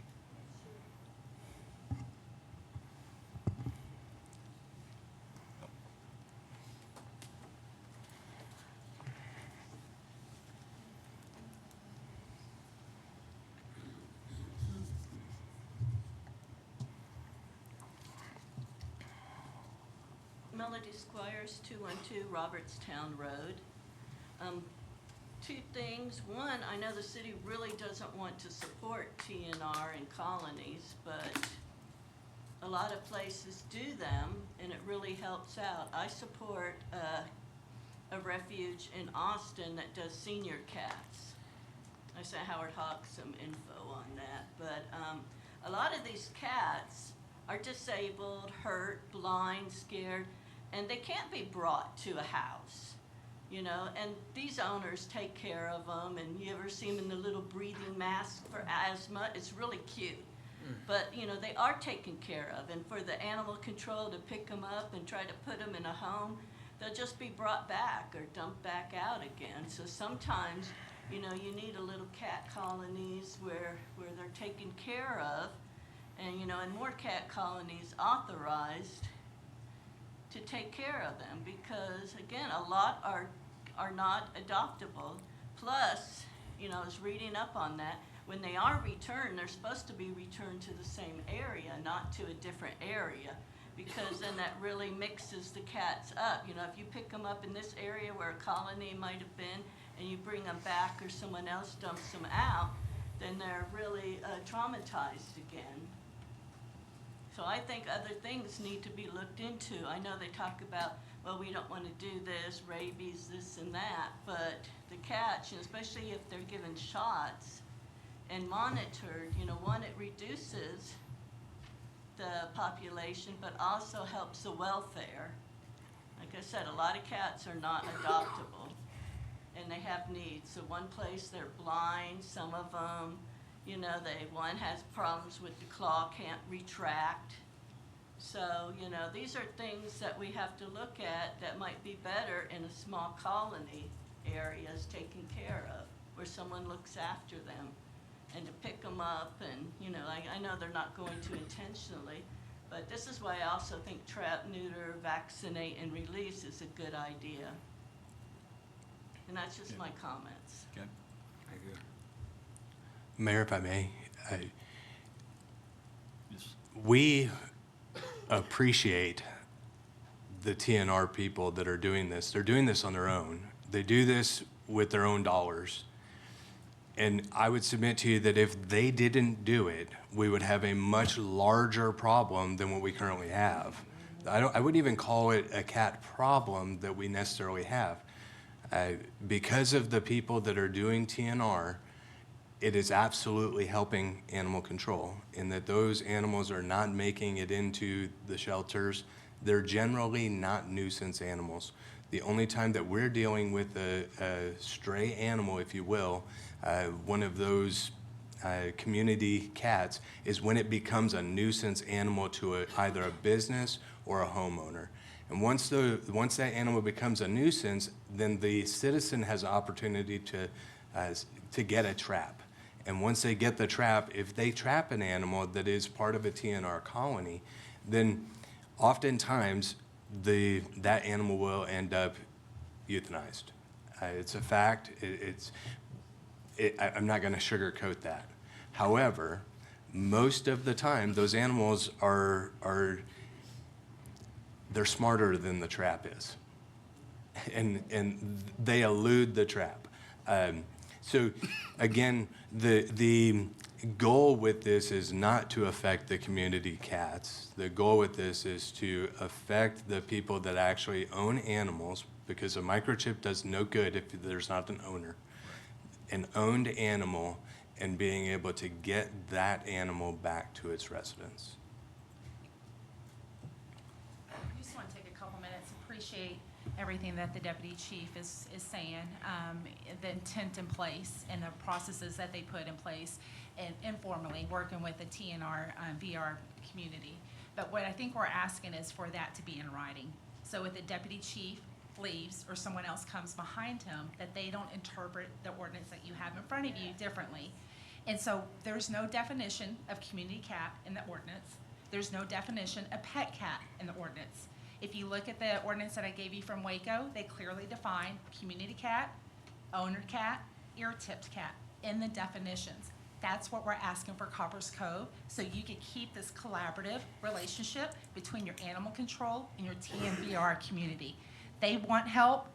Melody Squires, 212 Robertstown Road. Two things. One, I know the city really doesn't want to support TNR and colonies, but a lot of places do them, and it really helps out. I support a refuge in Austin that does senior cats. I sent Howard Hawks some info on that, but a lot of these cats are disabled, hurt, blind, scared, and they can't be brought to a house, you know, and these owners take care of them, and you ever see them in the little breathing mask for asthma? It's really cute. But, you know, they are taken care of, and for the animal control to pick them up and try to put them in a home, they'll just be brought back or dumped back out again. So sometimes, you know, you need a little cat colonies where they're taken care of, and, you know, and more cat colonies authorized to take care of them, because again, a lot are not adoptable. Plus, you know, I was reading up on that, when they are returned, they're supposed to be returned to the same area, not to a different area, because then that really mixes the cats up. You know, if you pick them up in this area where a colony might have been, and you bring them back or someone else dumps them out, then they're really traumatized again. So I think other things need to be looked into. I know they talk about, well, we don't want to do this, rabies, this and that, but the cats, you know, especially if they're given shots and monitored, you know, one, it reduces the population, but also helps the welfare. Like I said, a lot of cats are not adoptable, and they have needs. So one place they're blind, some of them, you know, one has problems with the claw, can't retract. So, you know, these are things that we have to look at that might be better in a small colony areas taken care of, where someone looks after them. And to pick them up, and, you know, I know they're not going to intentionally, but this is why I also think trap, neuter, vaccinate, and release is a good idea. And that's just my comments. Okay. Mayor, if I may, Yes. we appreciate the TNR people that are doing this. They're doing this on their own. They do this with their own dollars. And I would submit to you that if they didn't do it, we would have a much larger problem than what we currently have. I wouldn't even call it a cat problem that we necessarily have. Because of the people that are doing TNR, it is absolutely helping animal control in that those animals are not making it into the shelters. They're generally not nuisance animals. The only time that we're dealing with a stray animal, if you will, one of those community cats, is when it becomes a nuisance animal to either a business or a homeowner. And once that animal becomes a nuisance, then the citizen has an opportunity to get a trap. And once they get the trap, if they trap an animal that is part of a TNR colony, then oftentimes that animal will end up euthanized. It's a fact. I'm not going to sugarcoat that. However, most of the time, those animals they're smarter than the trap is, and they elude the trap. So again, the goal with this is not to affect the community cats. The goal with this is to affect the people that actually own animals, because a microchip does no good if there's not an owner. An owned animal, and being able to get that animal back to its residence. I just want to take a couple minutes, appreciate everything that the deputy chief is saying, the intent in place and the processes that they put in place, and informally working with the TNR VR community. But what I think we're asking is for that to be in writing. So if the deputy chief leaves or someone else comes behind him, that they don't interpret the ordinance that you have in front of you differently. And so there's no definition of community cat in the ordinance. There's no definition of pet cat in the ordinance. If you look at the ordinance that I gave you from Waco, they clearly define community cat, owner cat, ear-tipped cat in the definitions. That's what we're asking for Copperas Cove, so you can keep this collaborative relationship between your animal control and your TNVR community. They want help,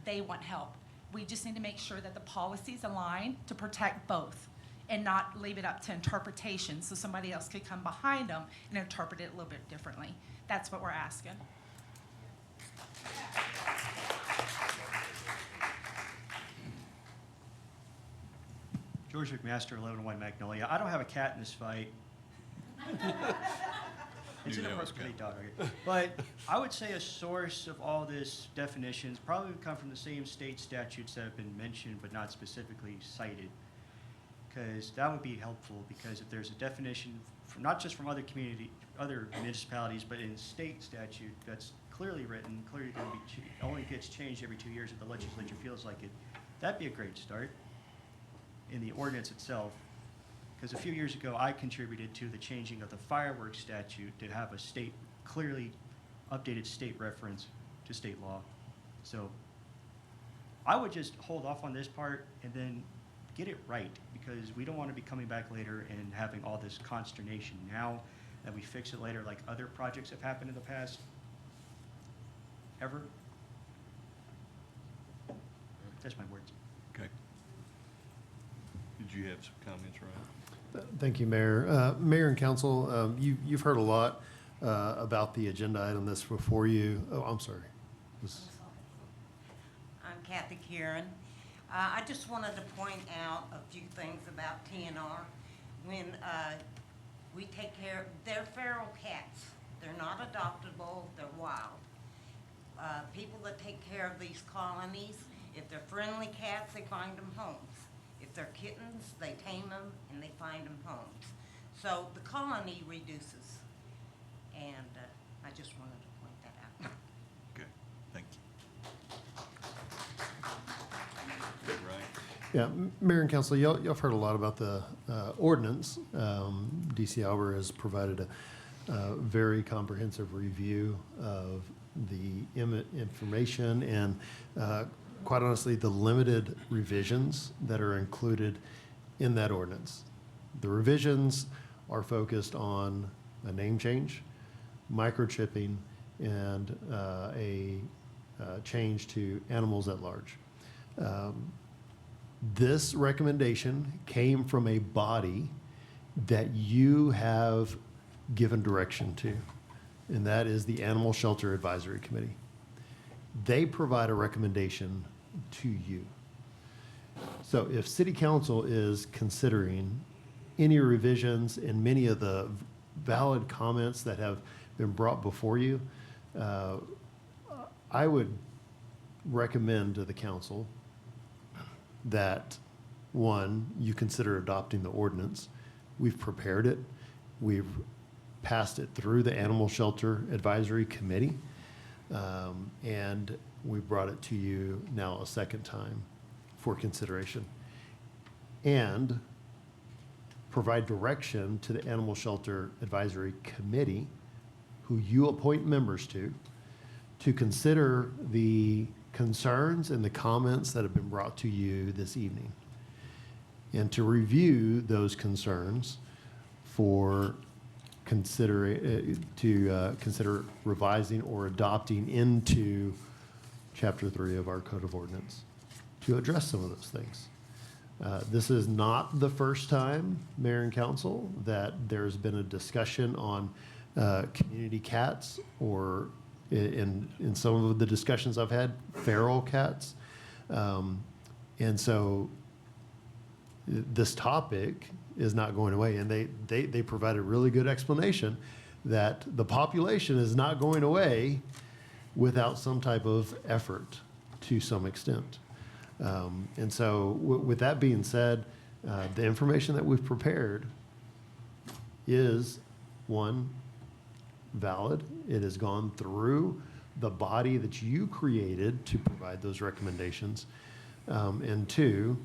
they want help. We just need to make sure that the policies align to protect both and not leave it up to interpretation so somebody else could come behind them and interpret it a little bit differently. That's what we're asking. George McMaster, 1101 Magnolia. I don't have a cat in this fight. It's an appropriate dog. Okay. But I would say a source of all this definitions probably would come from the same state statutes that have been mentioned but not specifically cited. Because that would be helpful, because if there's a definition, from, not just from other municipalities, but in state statute that's clearly written, clearly going to be only gets changed every 2 years if the legislature feels like it, that'd be a great start in the ordinance itself. Because a few years ago, I contributed to the changing of the fireworks statute to have a state, clearly updated state reference to state law. So I would just hold off on this part and then get it right, because we don't want to be coming back later and having all this consternation now that we fix it later like other projects have happened in the past. Ever. That's my words. Okay. Did you have some comments, Ryan? Thank you, Mayor. Mayor and Council, you've heard a lot about the agenda item that's before you. Oh, I'm sorry. I'm Kathy Kieran. I just wanted to point out a few things about TNR. When we take care, they're feral cats. They're not adoptable, they're wild. People that take care of these colonies, if they're friendly cats, they find them homes. If they're kittens, they tame them and they find them homes. So the colony reduces. And I just wanted to point that out. Okay, thank you. Good, Ryan. Yeah, Mayor and Council, y'all have heard a lot about the ordinance. DC Albert has provided a very comprehensive review of the information and quite honestly, the limited revisions that are included in that ordinance. The revisions are focused on a name change, microchipping, and a change to animals at large. This recommendation came from a body that you have given direction to, and that is the Animal Shelter Advisory Committee. They provide a recommendation to you. So if City Council is considering any revisions in many of the valid comments that have been brought before you, I would recommend to the council that, one, you consider adopting the ordinance. We've prepared it. We've passed it through the Animal Shelter Advisory Committee, and we brought it to you now a second time for consideration. And provide direction to the Animal Shelter Advisory Committee, who you appoint members to consider the concerns and the comments that have been brought to you this evening, and to review those concerns for consider revising or adopting into Chapter 3 of our Code of Ordinance to address some of those things. This is not the first time, Mayor and Council, that there's been a discussion on community cats, or in some of the discussions I've had, feral cats. And so this topic is not going away, and they provide a really good explanation that the population is not going away without some type of effort to some extent. And so with that being said, the information that we've prepared is, one, valid. It has gone through the body that you created to provide those recommendations. And two,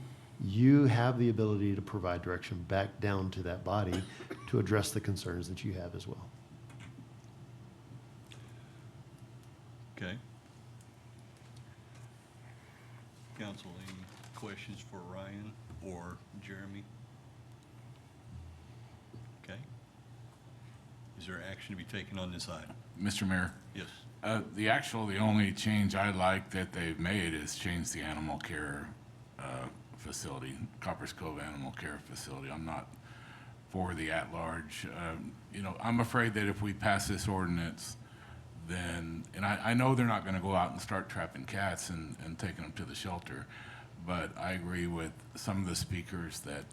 you have the ability to provide direction back down to that body to address the concerns that you have as well. Okay. Council, any questions for Ryan or Jeremy? Okay. Is there action to be taken on this item? Mr. Mayor? Yes. The only change I like that they've made is change the animal care facility, Coppers Cove Animal Care Facility. I'm not for the at-large. I'm afraid that if we pass this ordinance, then, and I know they're not going to go out and start trapping cats and taking them to the shelter, but I agree with some of the speakers that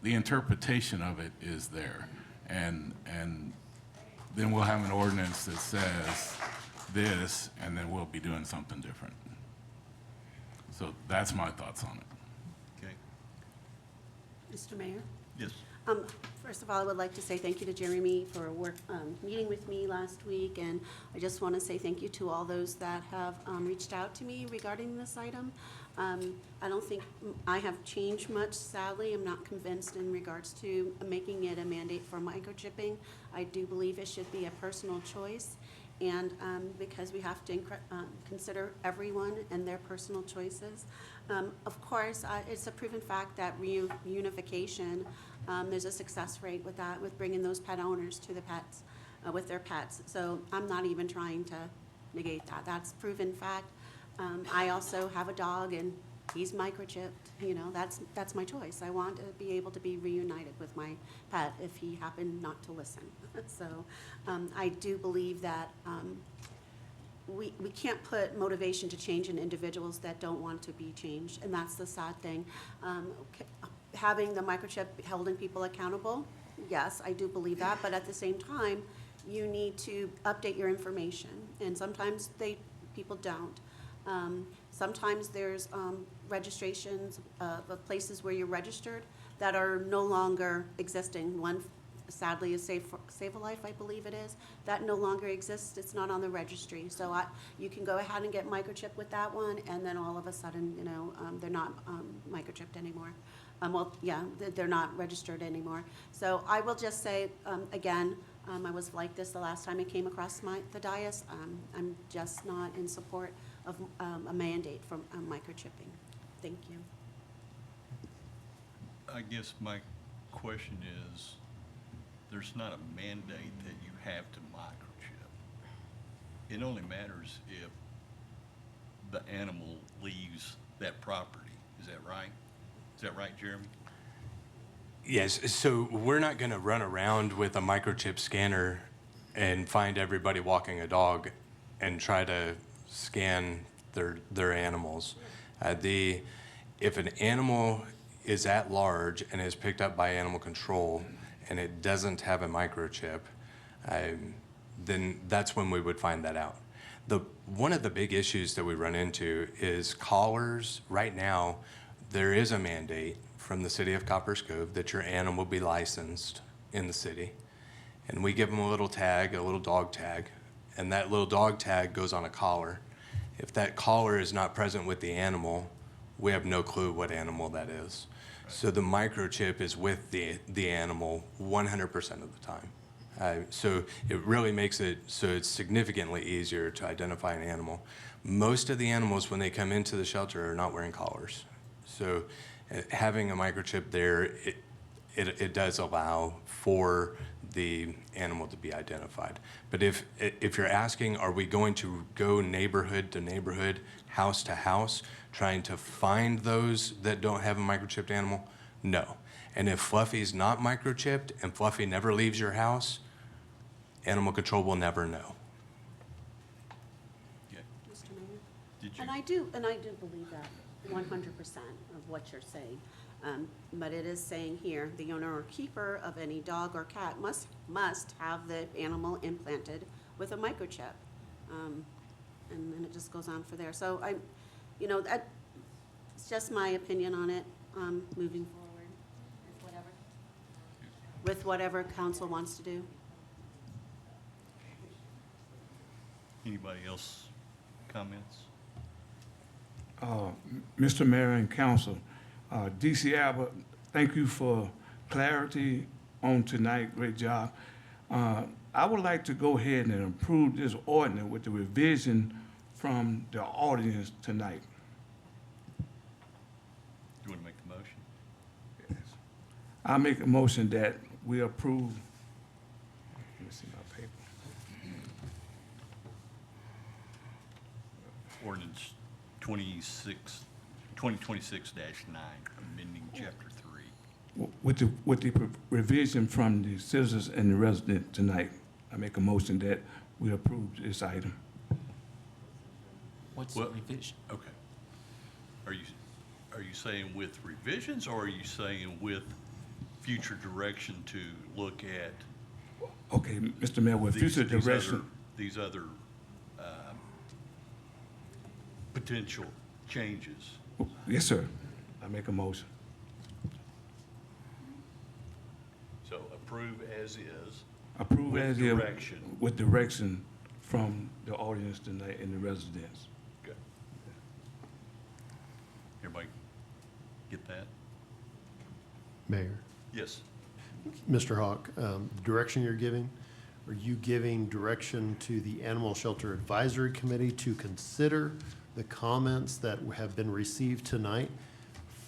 the interpretation of it is there. And then we'll have an ordinance that says this, and then we'll be doing something different. So that's my thoughts on it. Okay. Mr. Mayor? Yes. First of all, I would like to say thank you to Jeremy for meeting with me last week, and I just want to say thank you to all those that have reached out to me regarding this item. I don't think I have changed much, sadly. I'm not convinced in regards to making it a mandate for microchipping. I do believe it should be a personal choice, and because we have to consider everyone and their personal choices. Of course, it's a proven fact that reunification, there's a success rate with that, with bringing those pet owners to the pets, with their pets. So I'm not even trying to negate that. That's proven fact. I also have a dog, and he's microchipped. That's my choice. I want to be able to be reunited with my pet if he happened not to listen. So I do believe that we can't put motivation to change in individuals that don't want to be changed, and that's the sad thing. Having the microchip holding people accountable, yes, I do believe that, but at the same time, you need to update your information, and sometimes people don't. Sometimes there's registrations of places where you're registered that are no longer existing. One, sadly, is Save a Life, I believe it is. That no longer exists. It's not on the registry. So you can go ahead and get microchipped with that one, and then all of a sudden, they're not microchipped anymore. They're not registered anymore. So I will just say, again, I was like this the last time it came across the dais. I'm just not in support of a mandate for microchipping. Thank you. I guess my question is, there's not a mandate that you have to microchip. It only matters if the animal leaves that property. Is that right? Is that right, Jeremy? Yes, so we're not going to run around with a microchip scanner and find everybody walking a dog and try to scan their animals. If an animal is at large and is picked up by animal control and it doesn't have a microchip, then that's when we would find that out. One of the big issues that we run into is collars. Right now, there is a mandate from the city of Copperas Cove that your animal be licensed in the city. And we give them a little tag, a little dog tag, and that little dog tag goes on a collar. If that collar is not present with the animal, we have no clue what animal that is. So the microchip is with the animal 100% of the time. So it really makes it so it's significantly easier to identify an animal. Most of the animals, when they come into the shelter, are not wearing collars. So having a microchip there, it does allow for the animal to be identified. But if you're asking, are we going to go neighborhood to neighborhood, house to house, trying to find those that don't have a microchipped animal? No. And if Fluffy's not microchipped and Fluffy never leaves your house, animal control will never know. Mr. Mayor? Did you? And I do believe that 100% of what you're saying. But it is saying here, the owner or keeper of any dog or cat must have the animal implanted with a microchip. And then it just goes on for there. So it's just my opinion on it, moving forward, with whatever council wants to do. Anybody else comments? Mr. Mayor and Council, DC Albert, thank you for clarity on tonight. Great job. I would like to go ahead and approve this ordinance with the revision from the audience tonight. You want to make the motion? Yes. I make a motion that we approve. Let me see my paper. Ordinance 2026-9, amending Chapter 3. With the revision from the citizens and the resident tonight, I make a motion that we approve this item. What's the revision? Okay. Are you saying with revisions, or are you saying with future direction to look at Okay, Mr. Mayor, with future direction, these other potential changes? yes, sir. I make a motion. So approve as is. Approve with as is direction. with direction from the audience tonight and the residents. Okay. Everybody get that? Mayor, Yes. Mr. Hawk, the direction you're giving, are you giving direction to the Animal Shelter Advisory Committee to consider the comments that have been received tonight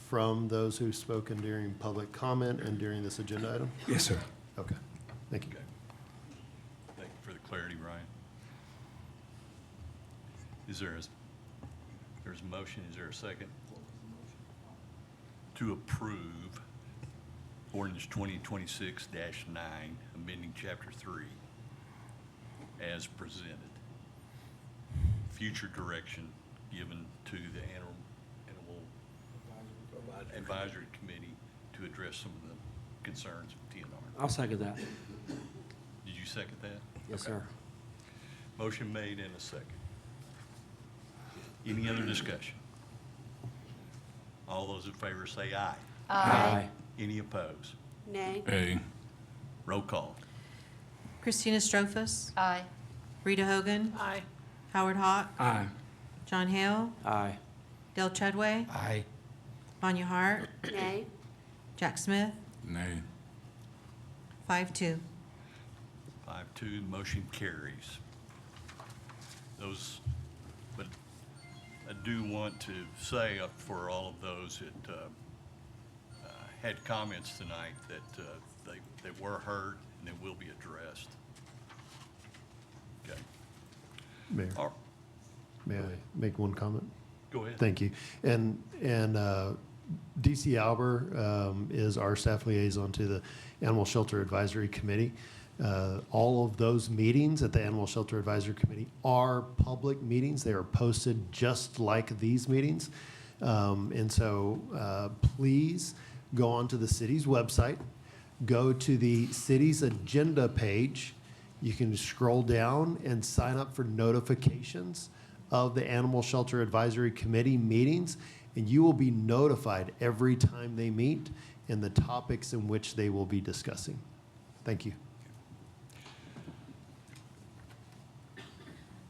from those who've spoken during public comment and during this agenda item? Yes, sir. Okay, thank you. Okay. Thank you for the clarity, Ryan. There's a motion, is there a second? To approve ordinance 2026-9, amending Chapter 3 as presented. Future direction given to the Animal Advisory Committee to address some of the concerns of TNR. I'll second that. Did you second that? Yes, Okay. sir. Motion made and a second. Any other discussion? All those in favor say aye. Aye. Any opposed? Nay. A. Roll call. Christina Strophus, Aye. Rita Hogan, Aye. Howard Hawk, Aye. John Hale, Aye. Del Treadway, Aye. Vanya Hart, Nay. Jack Smith, Nay. 5-2. 5-2, motion carries. But I do want to say for all of those that had comments tonight that they were heard and it will be addressed. Okay. Mayor, All- may I make one comment? Go ahead. Thank you. And DC Alber is our staff liaison to the Animal Shelter Advisory Committee. All of those meetings at the Animal Shelter Advisory Committee are public meetings. They are posted just like these meetings. And so please go onto the city's website, go to the city's agenda page. You can scroll down and sign up for notifications of the Animal Shelter Advisory Committee meetings, and you will be notified every time they meet and the topics in which they will be discussing. Thank you.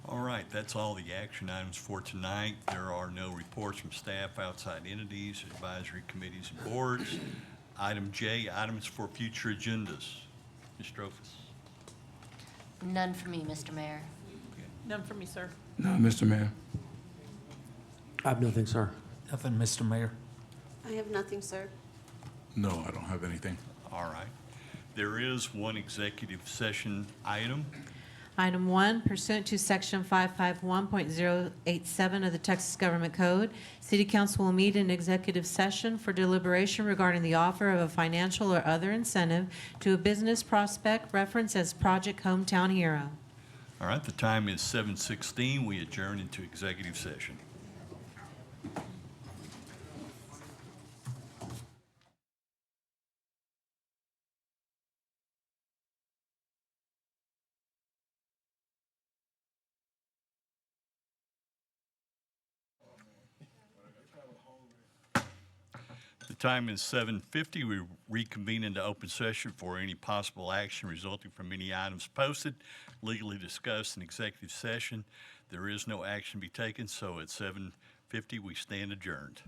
All right, that's all the action items for tonight. There are no reports from staff, outside entities, advisory committees, and boards. Item J, items for future agendas. Ms. Strophus? None for me, Mr. Mayor. None for me, sir. No, Mr. Mayor. I have nothing, sir. Nothing, Mr. Mayor. I have nothing, sir. No, I don't have anything. All right. There is one executive session item. Item 1, pursuant to Section 551.087 of the Texas Government Code, City Council will meet in executive session for deliberation regarding the offer of a financial or other incentive to a business prospect referenced as Project Hometown Hero. All right, the time is 7:16. We adjourn into executive session. The time is 7:50. We reconvene into open session for any possible action resulting from any items posted, legally discussed in executive session. There is no action to be taken, so at 7:50, we stand adjourned.